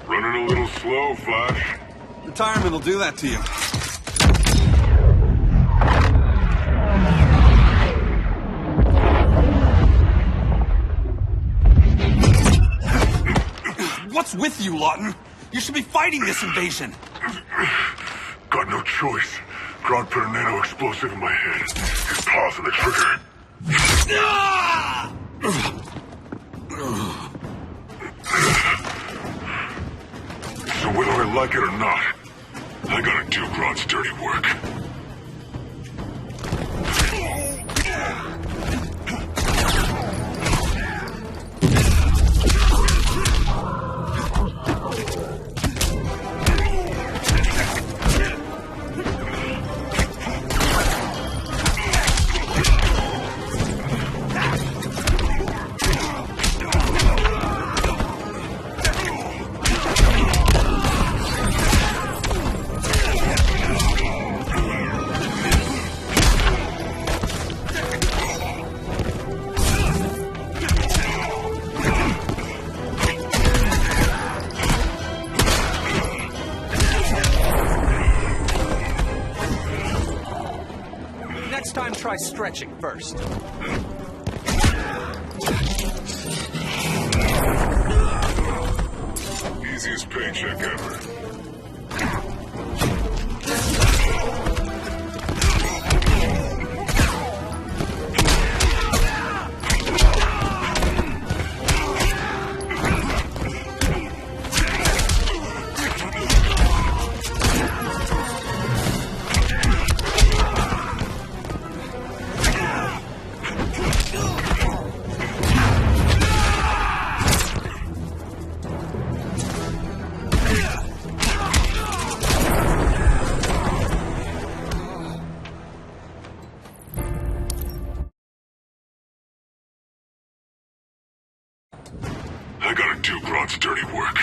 Running a little slow, Flash. Retirement will do that to you. What's with you, Lawton? You should be fighting this invasion. Got no choice. Grodd put a nano explosive in my head. His paws on the trigger. So whether I like it or not, I gotta do Grodd's dirty work. Next time, try stretching first. Easiest paycheck ever. I gotta do Grodd's dirty work.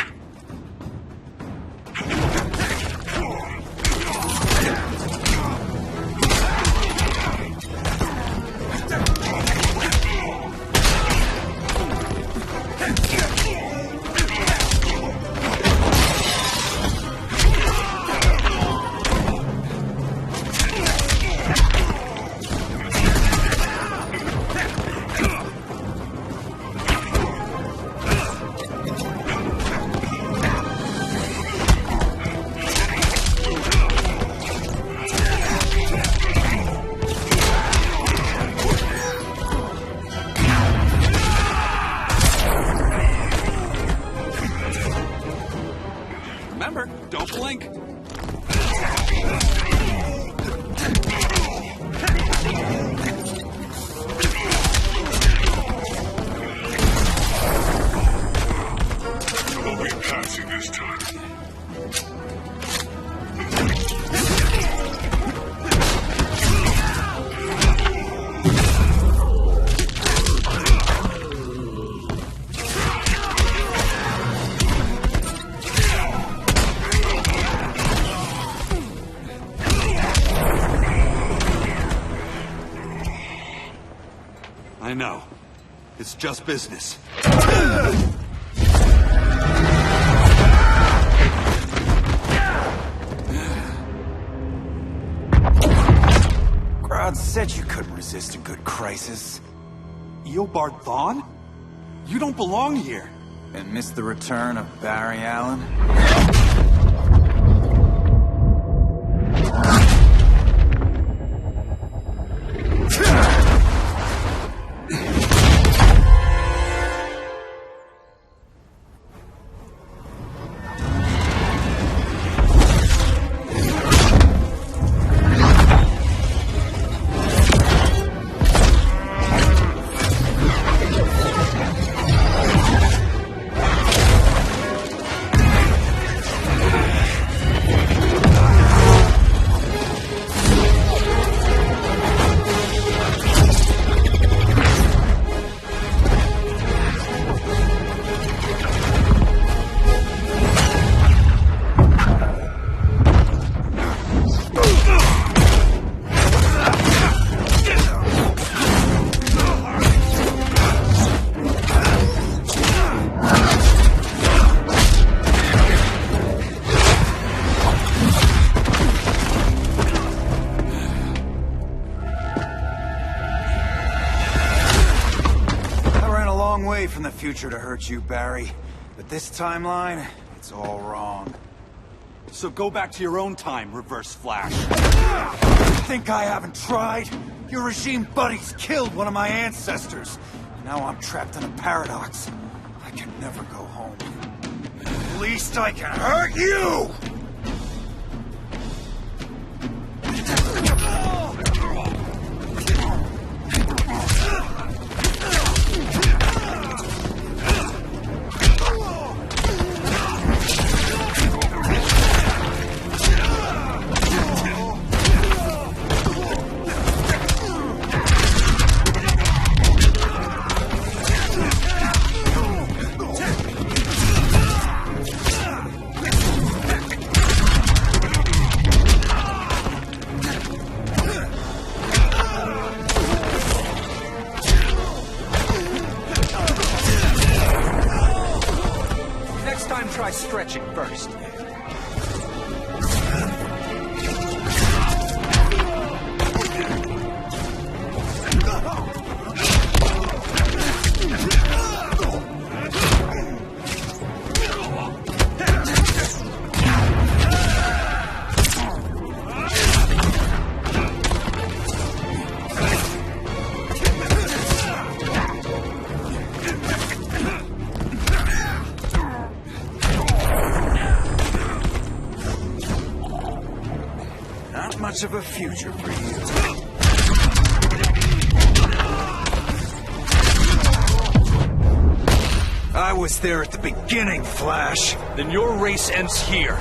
Remember, don't blink. I'll be passing this time. I know. It's just business. God said you couldn't resist a good crisis. Eobard Thawne? You don't belong here. And miss the return of Barry Allen? From the future to hurt you, Barry. But this timeline, it's all wrong. So go back to your own time, Reverse Flash. Think I haven't tried? Your regime buddies killed one of my ancestors. Now I'm trapped in a paradox. I can never go home. At least I can hurt you! Try stretching first. Much of a future for you. I was there at the beginning, Flash. Then your race ends here.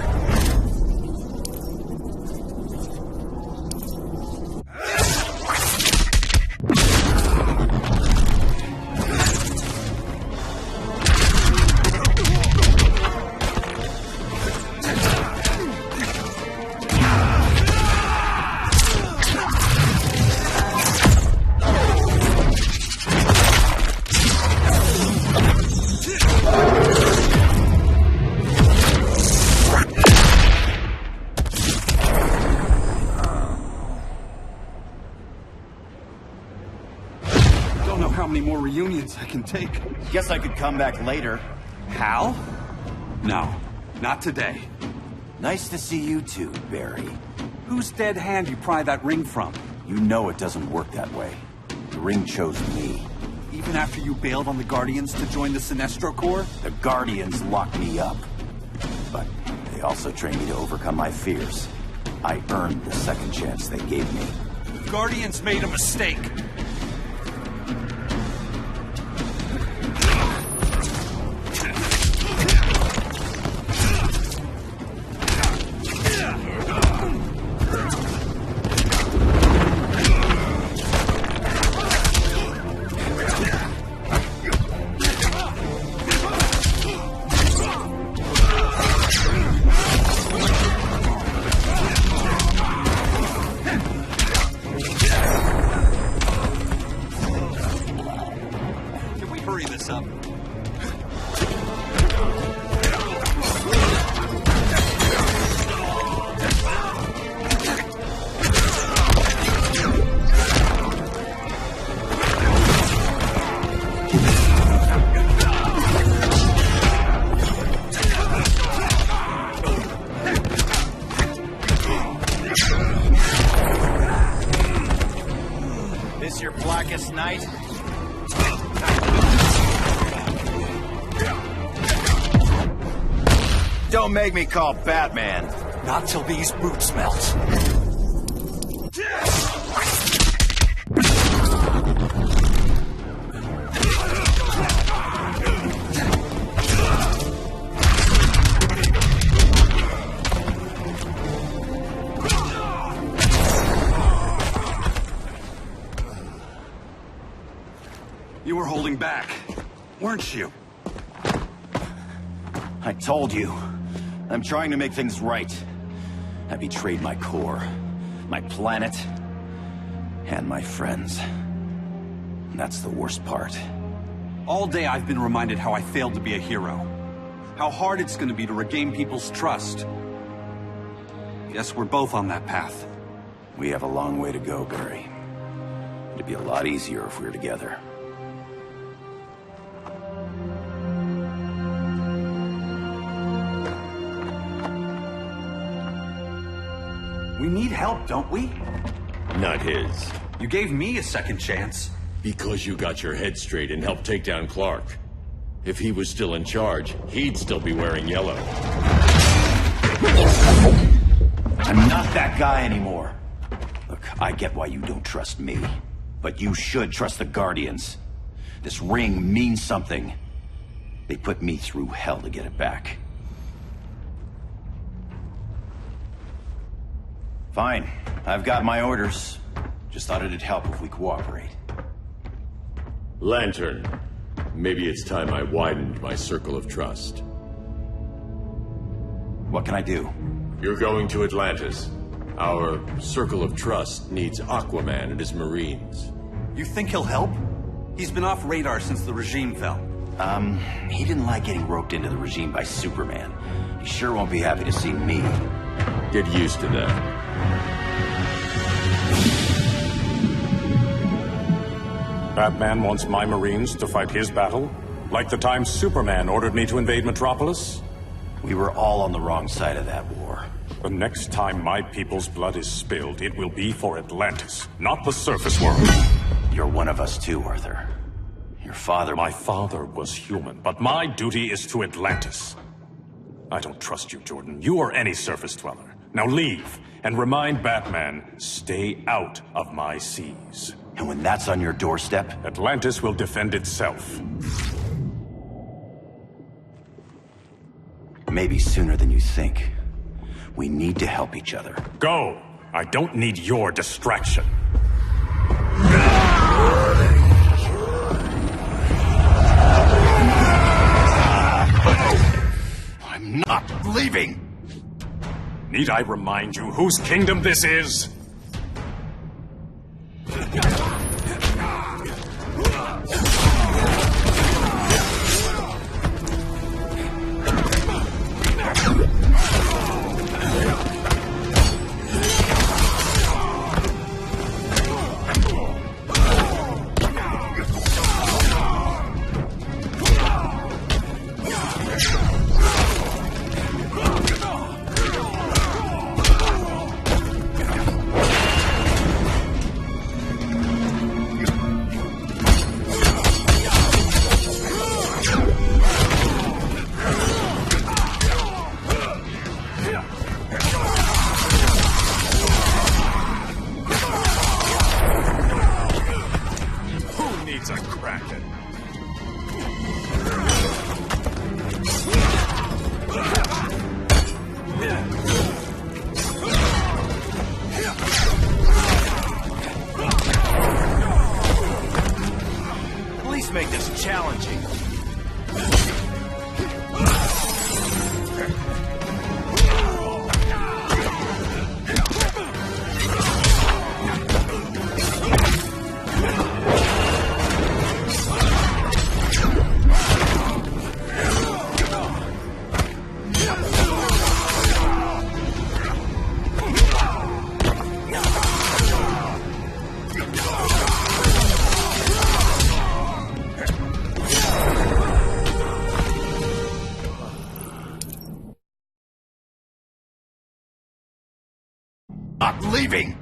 How many more reunions I can take? Guess I could come back later. Hal? No, not today. Nice to see you too, Barry. Whose dead hand you pry that ring from? You know it doesn't work that way. The ring chose me. Even after you bailed on the Guardians to join the Sinestro Corps? The Guardians locked me up. But they also trained me to overcome my fears. I earned the second chance they gave me. The Guardians made a mistake. your blackest night? Don't make me call Batman. Not till these boots melt. You were holding back, weren't you? I told you. I'm trying to make things right. I betrayed my core, my planet, and my friends. And that's the worst part. All day I've been reminded how I failed to be a hero. How hard it's gonna be to regain people's trust. Guess we're both on that path. We have a long way to go, Barry. It'd be a lot easier if we were together. We need help, don't we? Not his. You gave me a second chance. Because you got your head straight and helped take down Clark. If he was still in charge, he'd still be wearing yellow. I'm not that guy anymore. Look, I get why you don't trust me. But you should trust the Guardians. This ring means something. They put me through hell to get it back. Fine. I've got my orders. Just thought it'd help if we cooperate. Lantern. Maybe it's time I widened my circle of trust. What can I do? You're going to Atlantis. Our circle of trust needs Aquaman and his Marines. You think he'll help? He's been off radar since the regime fell. He didn't like getting roped into the regime by Superman. He sure won't be happy to see me. Get used to that. Batman wants my Marines to fight his battle? Like the time Superman ordered me to invade Metropolis? We were all on the wrong side of that war. The next time my people's blood is spilled, it will be for Atlantis, not the surface world. You're one of us too, Arthur. Your father... My father was human, but my duty is to Atlantis. I don't trust you, Jordan. You or any surface dweller. Now leave, and remind Batman, stay out of my seas. And when that's on your doorstep? Atlantis will defend itself. Maybe sooner than you think. We need to help each other. Go! I don't need your distraction. I'm not leaving! Need I remind you whose kingdom this is? Make this challenging. Not leaving!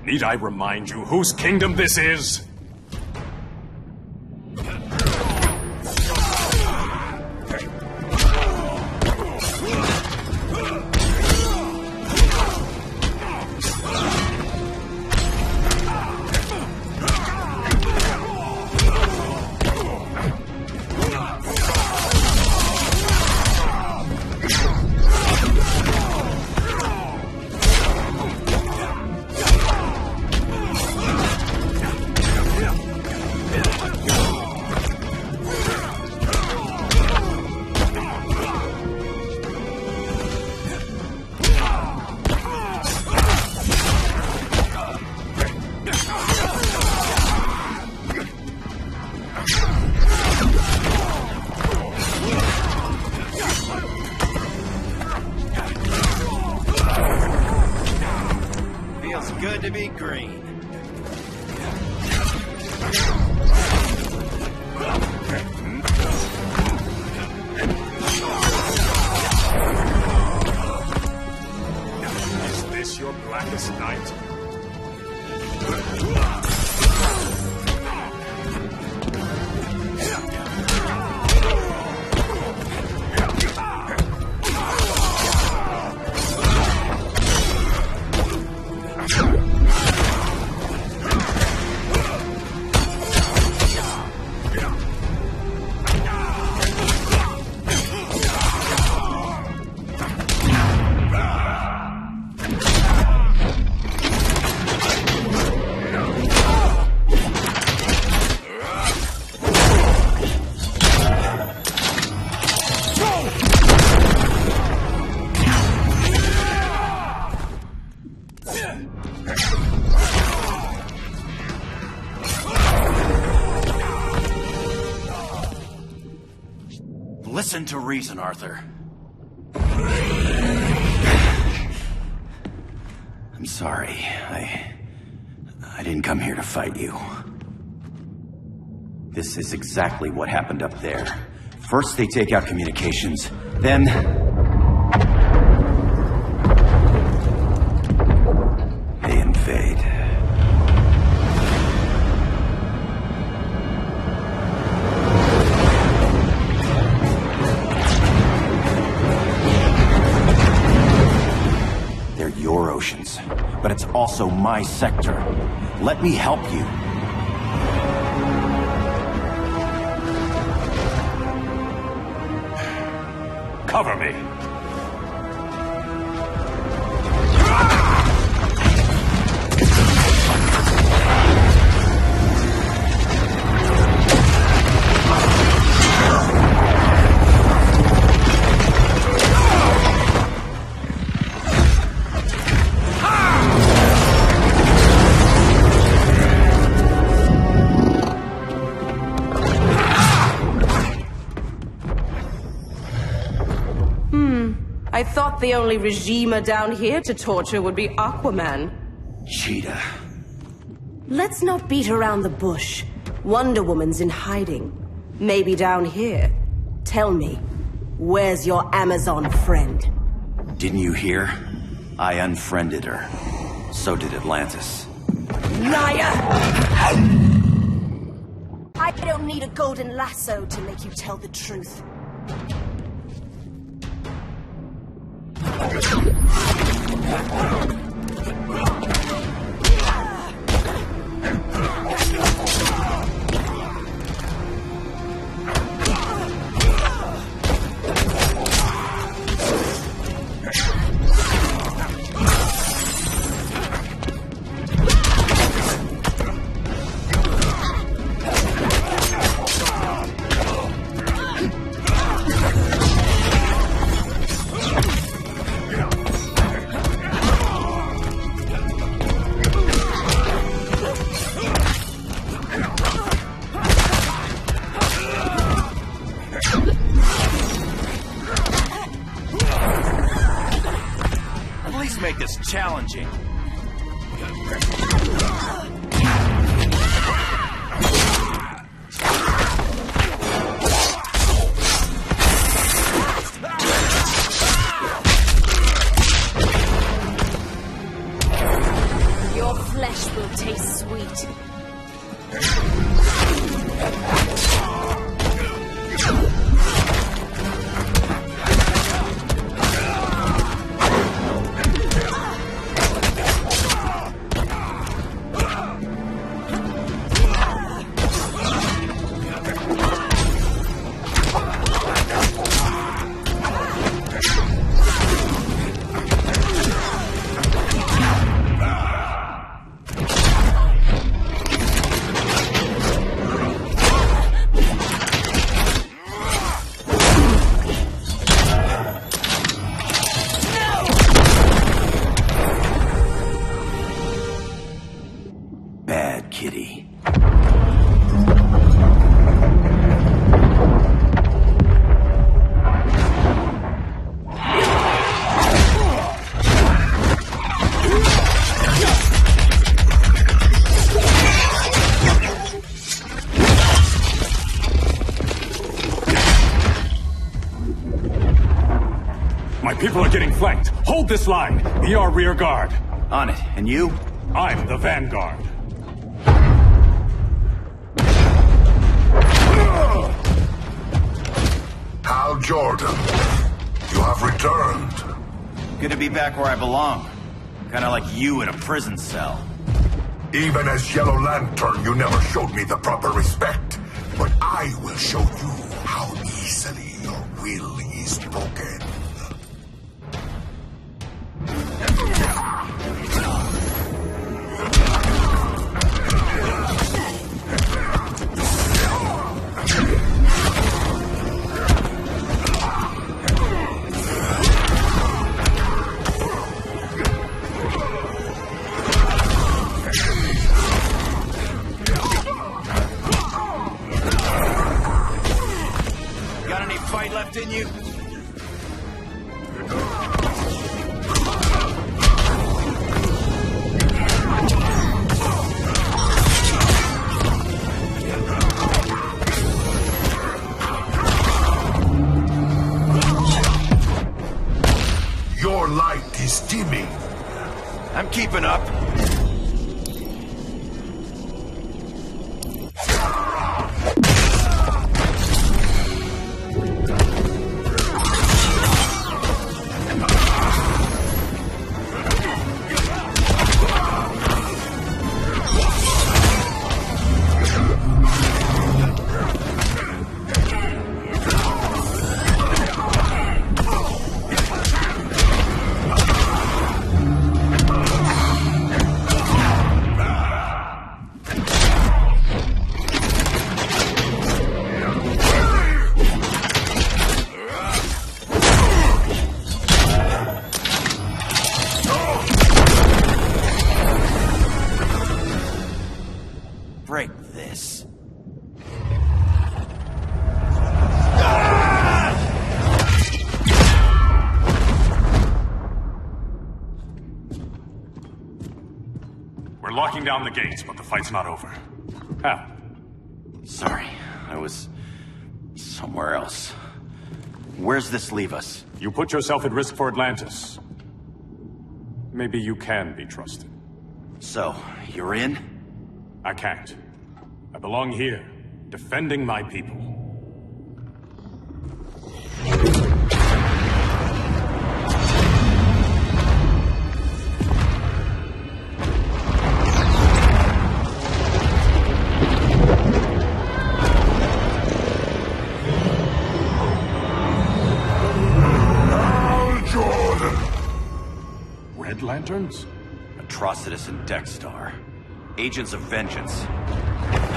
Need I remind you whose kingdom this is? Feels good to be green. Is this your blackest night? Listen to reason, Arthur. I'm sorry. I didn't come here to fight you. This is exactly what happened up there. First they take out communications, then... they invade. They're your oceans, but it's also my sector. Let me help you. Cover me. I thought the only regimer down here to torture would be Aquaman. Cheetah. Let's not beat around the bush. Wonder Woman's in hiding. Maybe down here. Tell me, where's your Amazon friend? Didn't you hear? I unfriended her. So did Atlantis. Liar! I don't need a golden lasso to make you tell the truth. Make this challenging. Your Your flesh will taste sweet. Bad kitty. My people are getting flanked. Hold this line. Be our rear guard. On it. And you? I'm the vanguard. Hal Jordan, you have returned. Good to be back where I belong. Kinda like you in a prison cell. Even as Yellow Lantern, you never showed me the proper respect. But I will show you how easily your will is broken. Got any fight left in you? Your light is dimming. I'm keeping up. Break this. We're locking down the gates, but the fight's not over. Hal. Sorry, I was somewhere else. Where's this leave us? You put yourself at risk for Atlantis. Maybe you can be trusted. So, you're in? I can't. I belong here, defending my people. Red Lanterns? Atrocitus and Dexstar. Agents of Vengeance.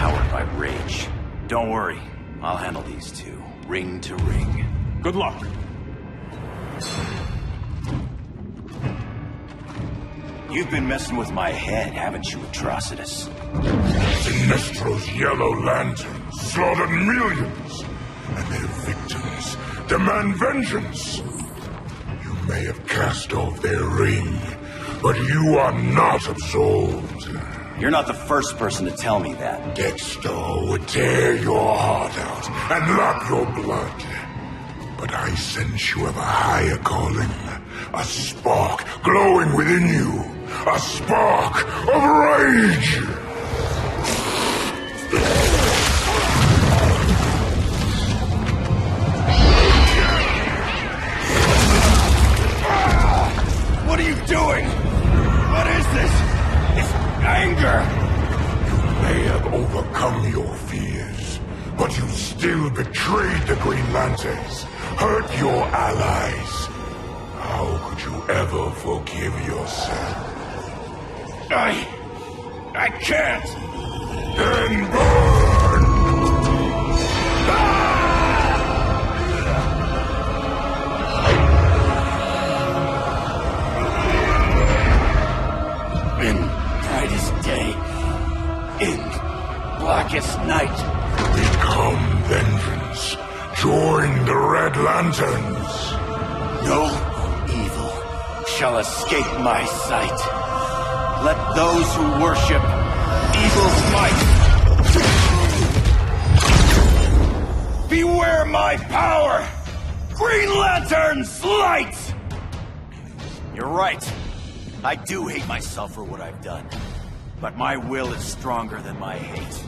Powered by rage. Don't worry, I'll handle these two, ring to ring. Good luck. You've been messing with my head, haven't you, Atrocitus? Sinestro's Yellow Lantern slaughtered millions, and their victims demand vengeance. You may have cast off their ring, but you are not absolved. You're not the first person to tell me that. Dexter would tear your heart out and lap your blood. But I sense you have a higher calling, a spark glowing within you. a spark of rage! What are you doing? What is this? It's anger! You may have overcome your fears, but you still betrayed the Green Lanterns, hurt your allies. How could you ever forgive yourself? I can't! Then burn! In brightest day, in blackest night. Become vengeance. Join the Red Lanterns. No evil shall escape my sight. Let those who worship evil's might beware my power! Green Lantern's light! You're right. I do hate myself for what I've done. But my will is stronger than my hate.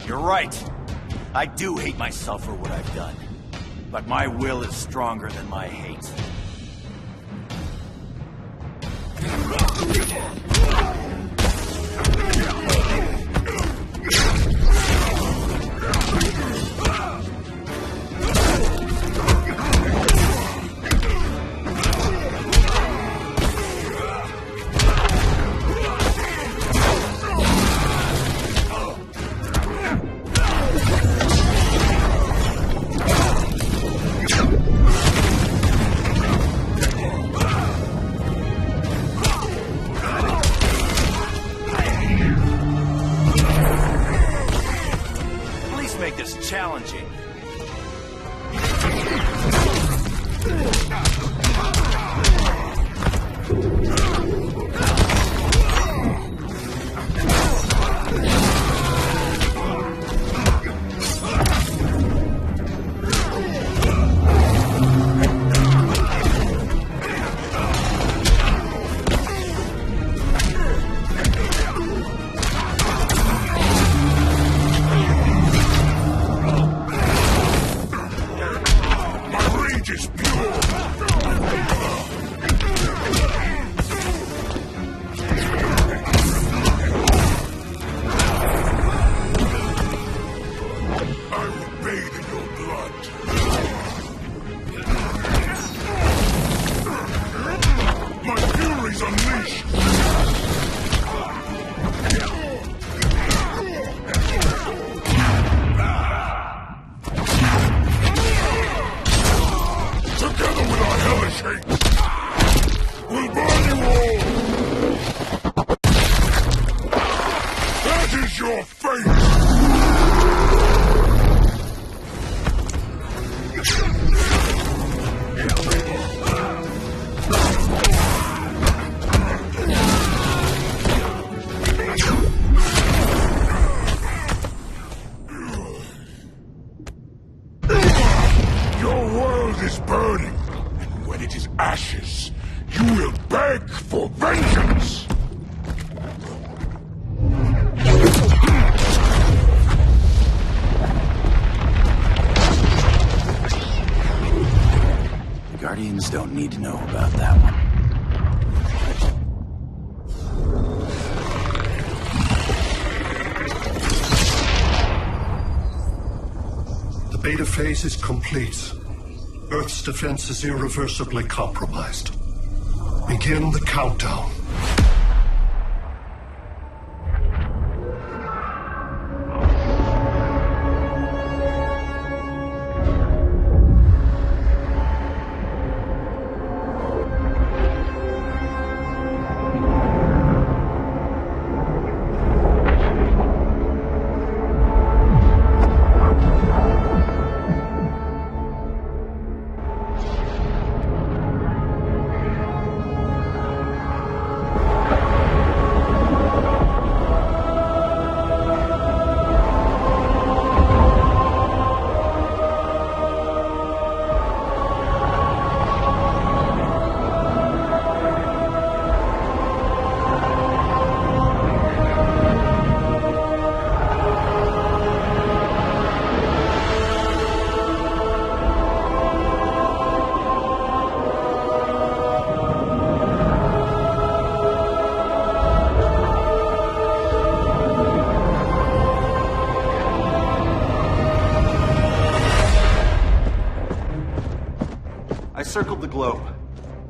You're right. I do hate myself for what I've done. But my will is stronger than my hate. Make this challenging. your fate! Your world is burning, and when it is ashes, you will beg for vengeance! The Guardians don't need to know about that one. The beta phase is complete. Earth's defense is irreversibly compromised. Begin the countdown. Circled the globe.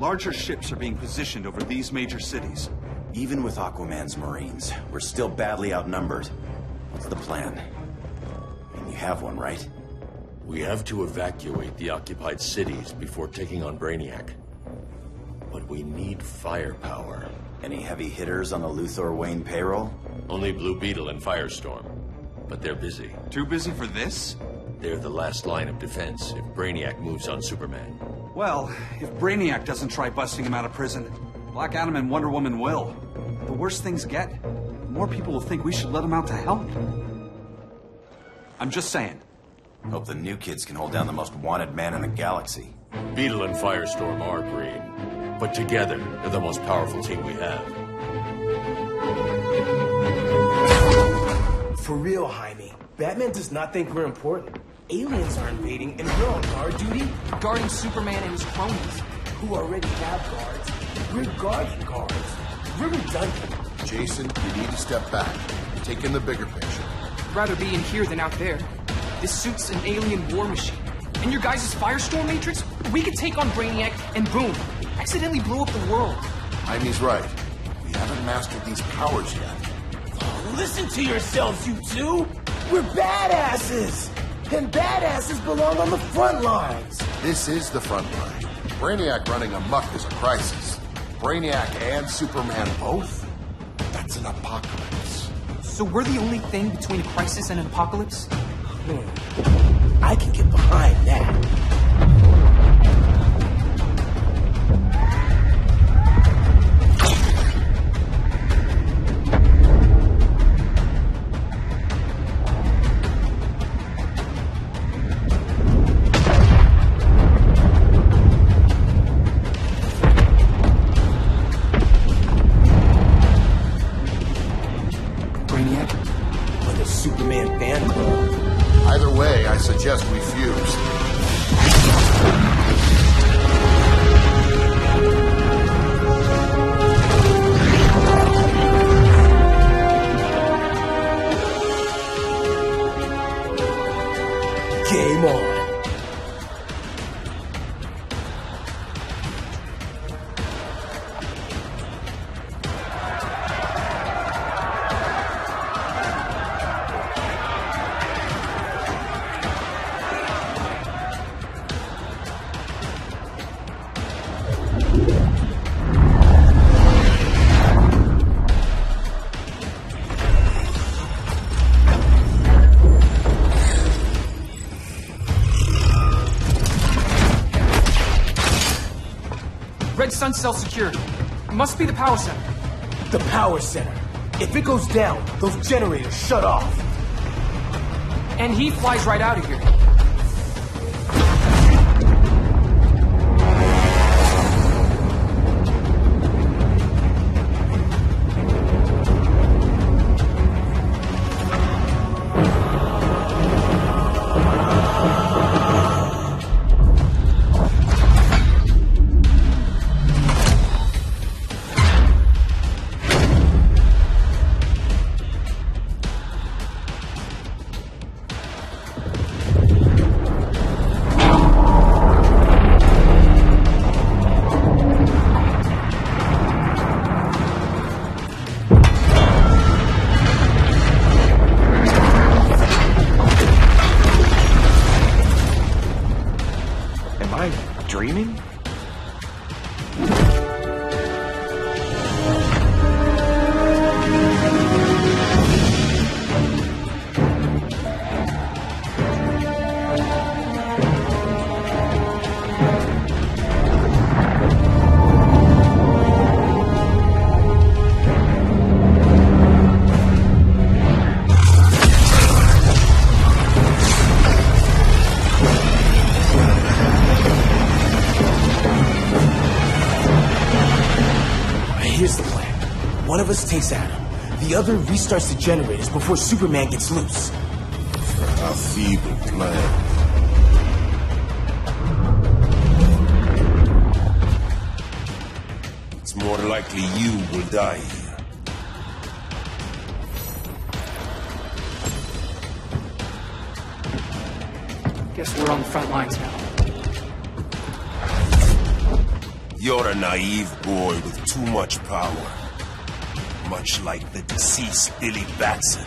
Larger ships are being positioned over these major cities. Even with Aquaman's Marines, we're still badly outnumbered. What's the plan? And you have one, right? We have to evacuate the occupied cities before taking on Brainiac. But we need firepower. Any heavy hitters on the Luthor Wayne payroll? Only Blue Beetle and Firestorm. But they're busy. Too busy for this? They're the last line of defense if Brainiac moves on Superman. Well, if Brainiac doesn't try busting him out of prison, Black Adam and Wonder Woman will. The worse things get, the more people will think we should let him out to help. I'm just saying. Hope the new kids can hold down the most wanted man in the galaxy. Beetle and Firestorm are green, but together, they're the most powerful team we have. For real, Jaime, Batman does not think we're important. Aliens are invading, and we're on guard duty? Guarding Superman and his cronies. Who already have guards. We're guarding guards. We're redundant. Jason, you need to step back. Take in the bigger picture. I'd rather be in here than out there. This suit's an alien war machine. And your guys' Firestorm Matrix, we could take on Brainiac and boom, accidentally blow up the world. Jaime's right. We haven't mastered these powers yet. Oh, listen to yourselves, you two! We're badasses! And badasses belong on the front lines! This is the front line. Brainiac running amok is a crisis. Brainiac and Superman both? That's an apocalypse. So we're the only thing between a crisis and an apocalypse? I can get behind that. Suggest we fuse. Game on. Red Sun cell secured. It must be the power center. The power center. If it goes down, those generators shut off. And he flies right out of here. Dreaming? Here's the plan. One of us takes Adam. The other restarts the generators before Superman gets loose. A feeble plan. It's more likely you will die here. Guess we're on the front lines now. You're a naive boy with too much power. Much like the deceased Billy Batson.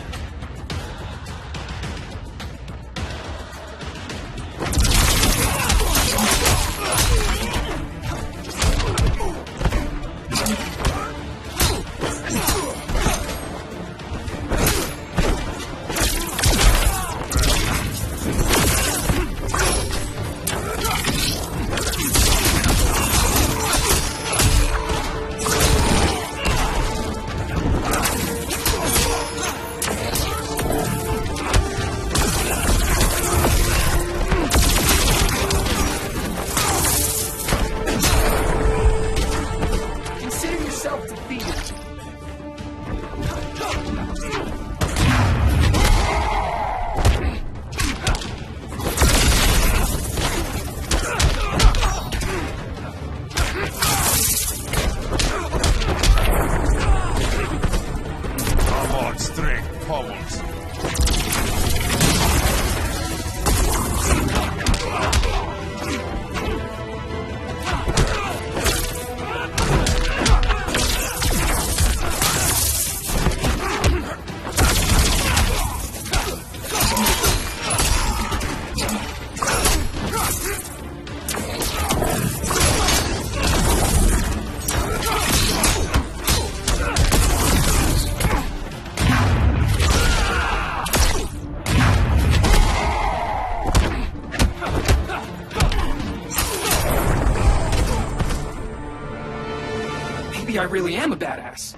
Maybe I really am a badass.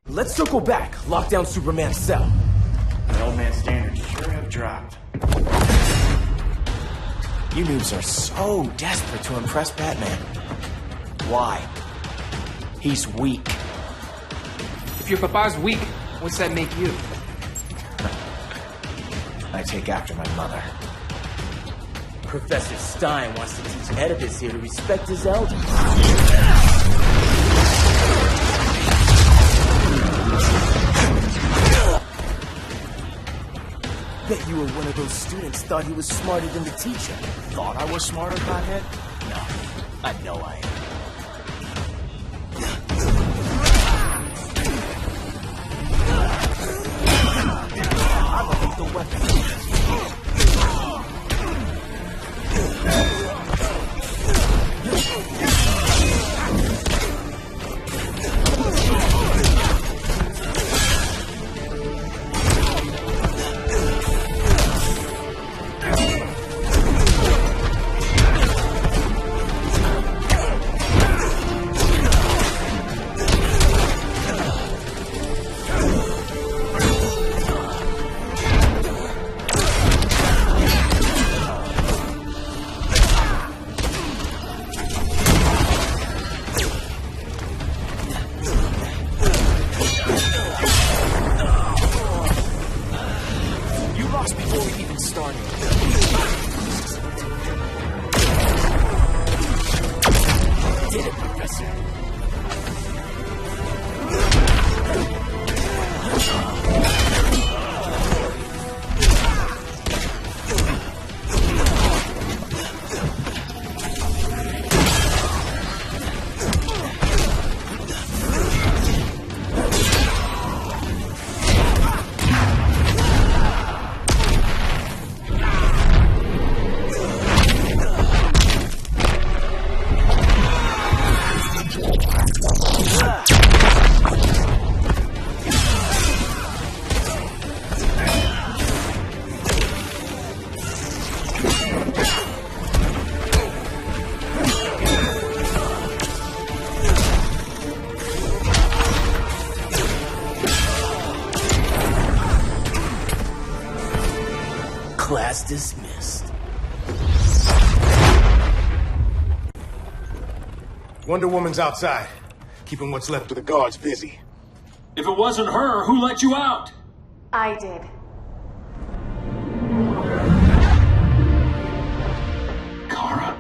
Let's circle back, lock down Superman's cell. The old man's standards sure have dropped. You noobs are so desperate to impress Batman. Why? He's weak. If your papa's weak, what's that make you? I take after my mother. Professor Stein wants to teach Oedipus here to respect his elders. Bet you were one of those students thought he was smarter than the teacher. Thought I was smarter, Pothead? No, I know I am. I'm a lethal weapon. Professor. Class dismissed. Wonder Woman's outside, keeping what's left of the guards busy. If it wasn't her, who let you out? I did. Kara?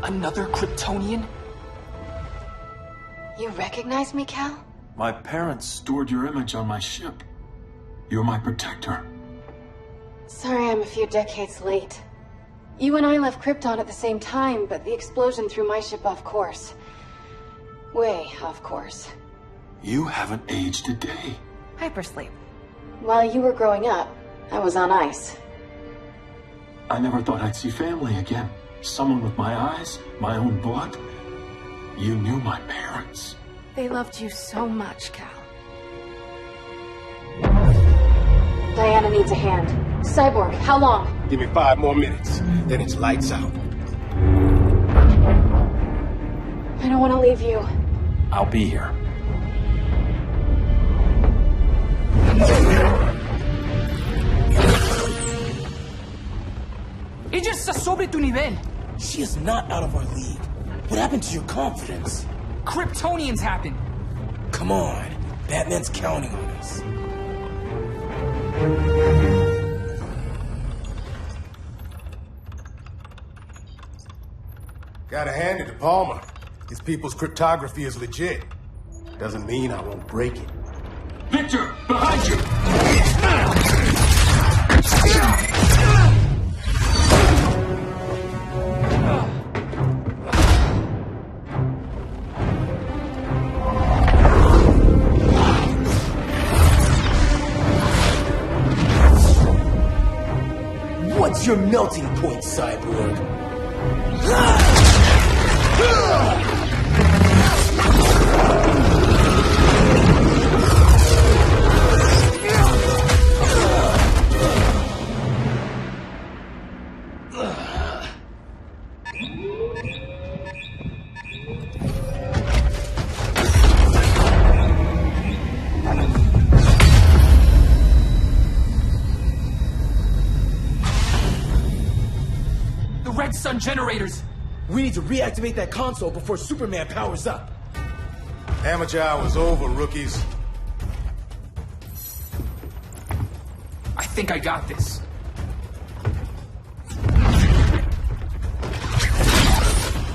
Another Kryptonian? You recognize me, Cal? My parents stored your image on my ship. You're my protector. Sorry I'm a few decades late. You and I left Krypton at the same time, but the explosion threw my ship off course. Way off course. You haven't aged a day. Hypersleep. While you were growing up, I was on ice. I never thought I'd see family again. Someone with my eyes, my own blood. You knew my parents. They loved you so much, Cal. Diana needs a hand. Cyborg, how long? Give me 5 more minutes, then it's lights out. I don't want to leave you. I'll be here. Ella está sobre tu nivel. She is not out of our league. What happened to your confidence? Kryptonians happen. Come on. Batman's counting on us. Gotta hand it to Palmer. His people's cryptography is legit. Doesn't mean I won't break it. Victor, behind you! What's your melting point, Cyborg? Red Sun generators! We need to reactivate that console before Superman powers up. Amateur hour's over, rookies. I think I got this.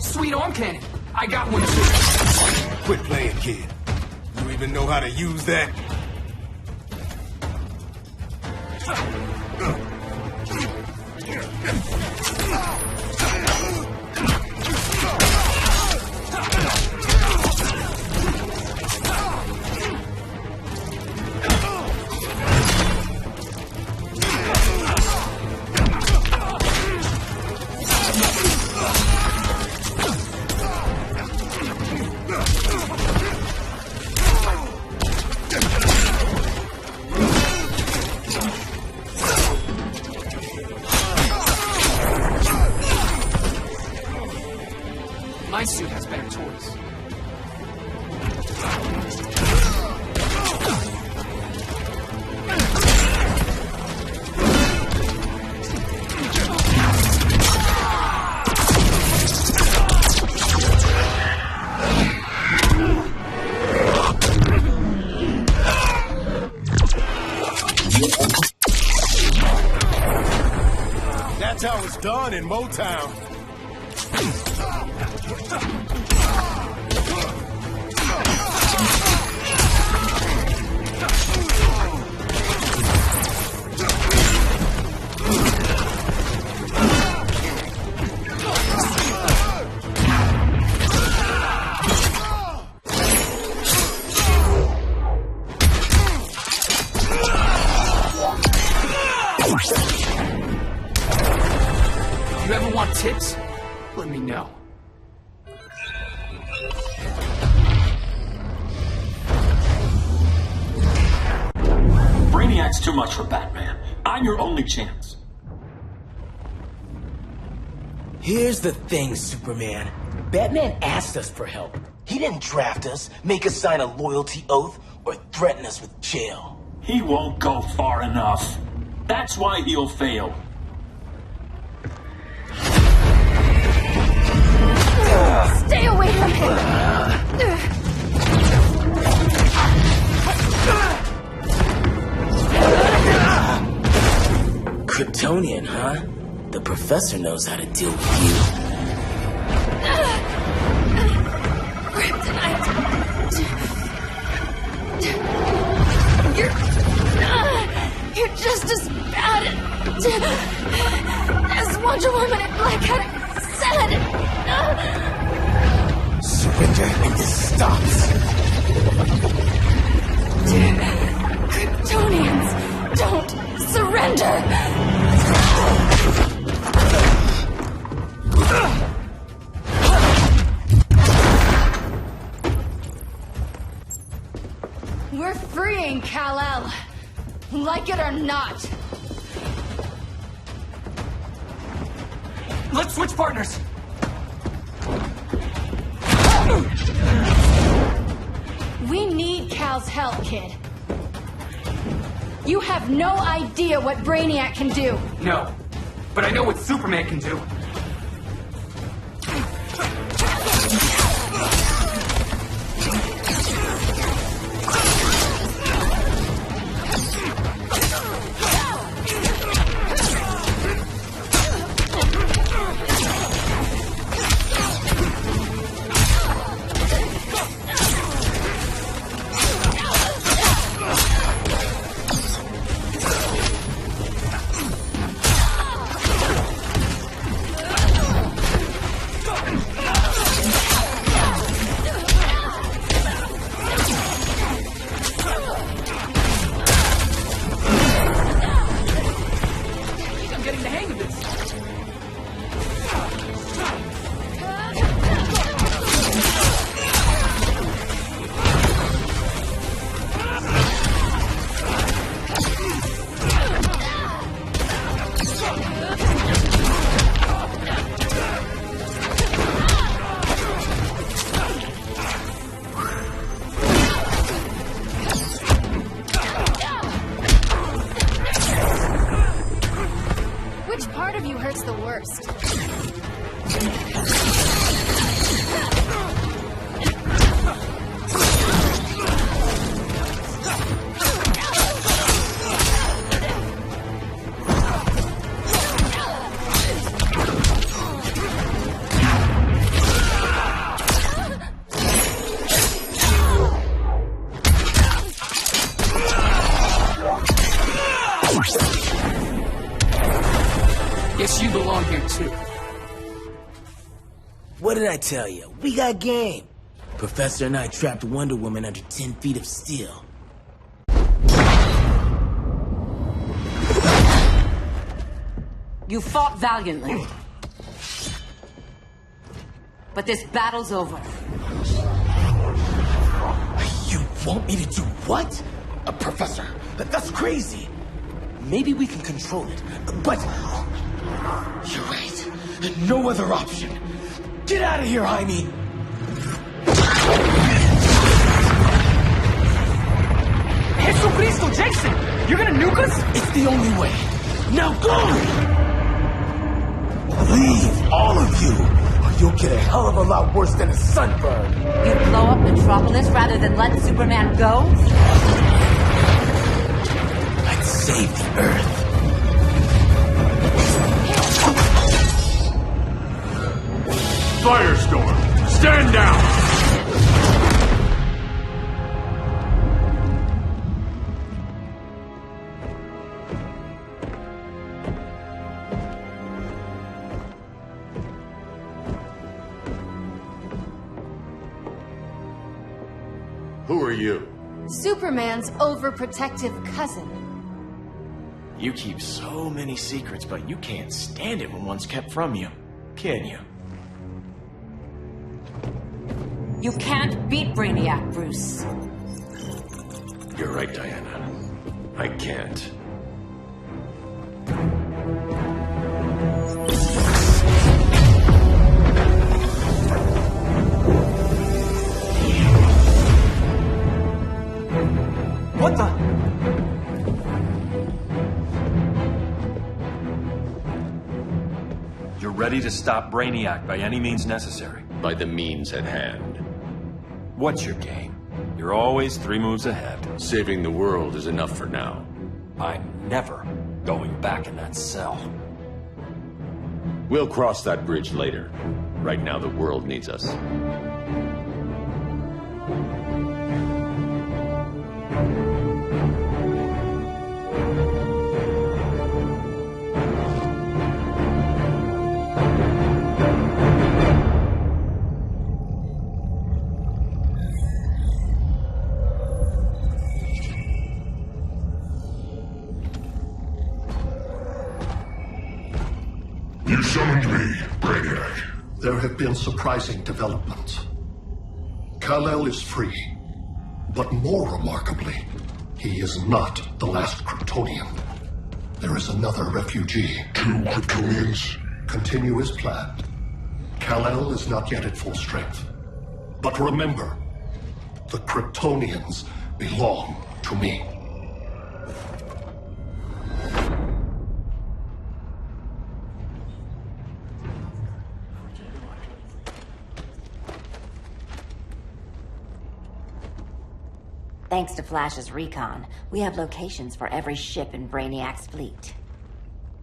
Sweet arm cannon! I got one too. Quit playing, kid. You even know how to use that? My suit has better toys. done in Motown. You ever want tips? Let me know. Brainiac's too much for Batman. I'm your only chance. Here's the thing, Superman. Batman asked us for help. He didn't draft us, make us sign a loyalty oath, or threaten us with jail. He won't go far enough. That's why he'll fail. Stay away from him! Kryptonian, huh? The professor knows how to deal with you. Kryptonite! You're just as bad as Wonder Woman and Black Adam said! Surrender and this stops. Kryptonians don't surrender! We're freeing Kal-El. Like it or not. Let's switch partners. We need Cal's help, kid. You have no idea what Brainiac can do. No, but I know what Superman can do. Which part of you hurts the worst? Guess you belong here too. What did I tell you? We got game. Professor and I trapped Wonder Woman under 10 feet of steel. You fought valiantly. But this battle's over. You want me to do what? Professor, that's crazy. Maybe we can control it, but... You're right. No other option. Get out of here, Jaime! Jesucristo, Jason! You're gonna nuke us? It's the only way. Now go! Leave, all of you, or you'll get a hell of a lot worse than a sunburn. You'd blow up Metropolis rather than let Superman go? I'd save the Earth. Firestorm, stand down! Who are you? Superman's overprotective cousin. You keep so many secrets, but you can't stand it when one's kept from you, can you? You can't beat Brainiac, Bruce. You're right, Diana. I can't. What the? You're ready to stop Brainiac by any means necessary. By the means at hand. What's your game? You're always 3 moves ahead. Saving the world is enough for now. I'm never going back in that cell. We'll cross that bridge later. Right now, the world needs us. You summoned me, Brainiac. There have been surprising developments. Kal-El is free, but more remarkably, he is not the last Kryptonian. There is another refugee. 2 Kryptonians? Continue as planned. Kal-El is not yet at full strength. But remember, the Kryptonians belong to me. Thanks to Flash's recon, we have locations for every ship in Brainiac's fleet.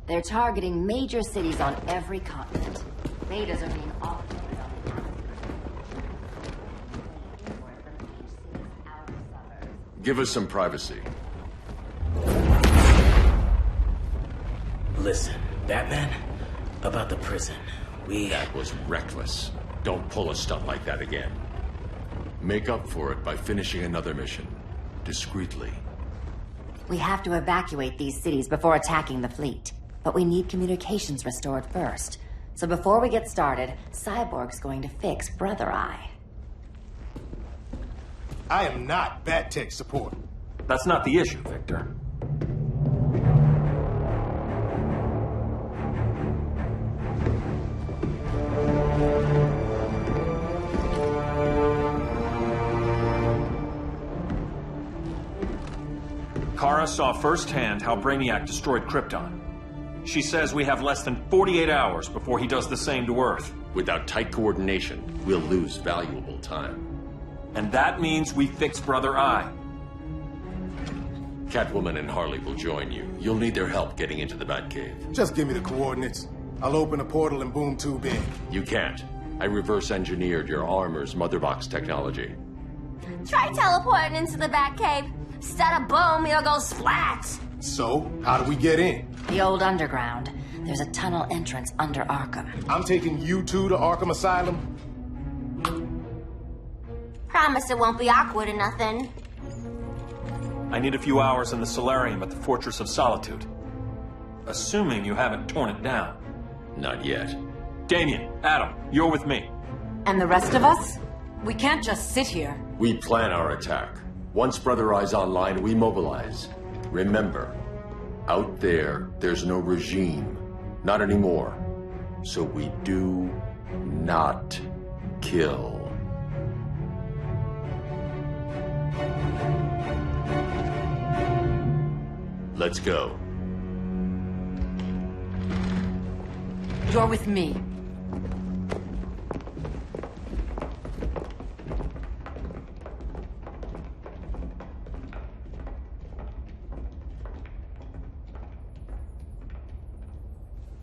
They're targeting major cities on every continent. Betas are being offloaded on the Give us some privacy. Listen, Batman, about the prison, That was reckless. Don't pull a stunt like that again. Make up for it by finishing another mission. Discreetly. We have to evacuate these cities before attacking the fleet. But we need communications restored first. So before we get started, Cyborg's going to fix Brother Eye. I am not Bat Tech support. That's not the issue, Victor. Kara saw firsthand how Brainiac destroyed Krypton. She says we have less than 48 hours before he does the same to Earth. Without tight coordination, we'll lose valuable time. And that means we fix Brother Eye. Catwoman and Harley will join you. You'll need their help getting into the Batcave. Just give me the coordinates. I'll open a portal and boom tube in. You can't. I reverse engineered your armor's motherbox technology. Try teleporting into the Batcave. Instead of boom, you'll go splat. So, how do we get in? The old underground. There's a tunnel entrance under Arkham. I'm taking you two to Arkham Asylum. Promise it won't be awkward or nothing. I need a few hours in the solarium at the Fortress of Solitude. Assuming you haven't torn it down. Not yet. Damien, Adam, you're with me. And the rest of us? We can't just sit here. We plan our attack. Once Brother Eye's online, we mobilize. Remember, out there, there's no regime. Not anymore. So we do not kill. Let's go. You're with me.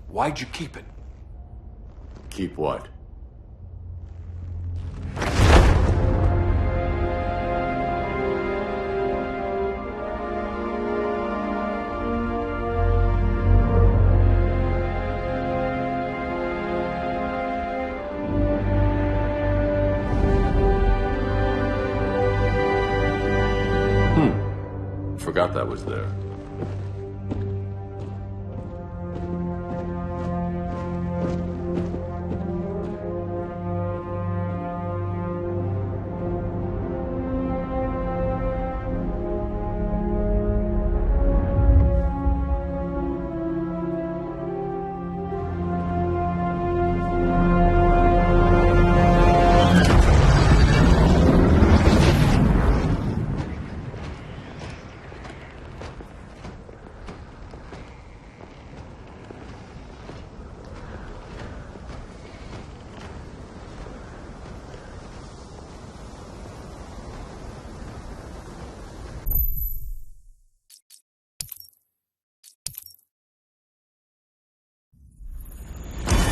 Why'd you keep it? Keep what? forgot that was there.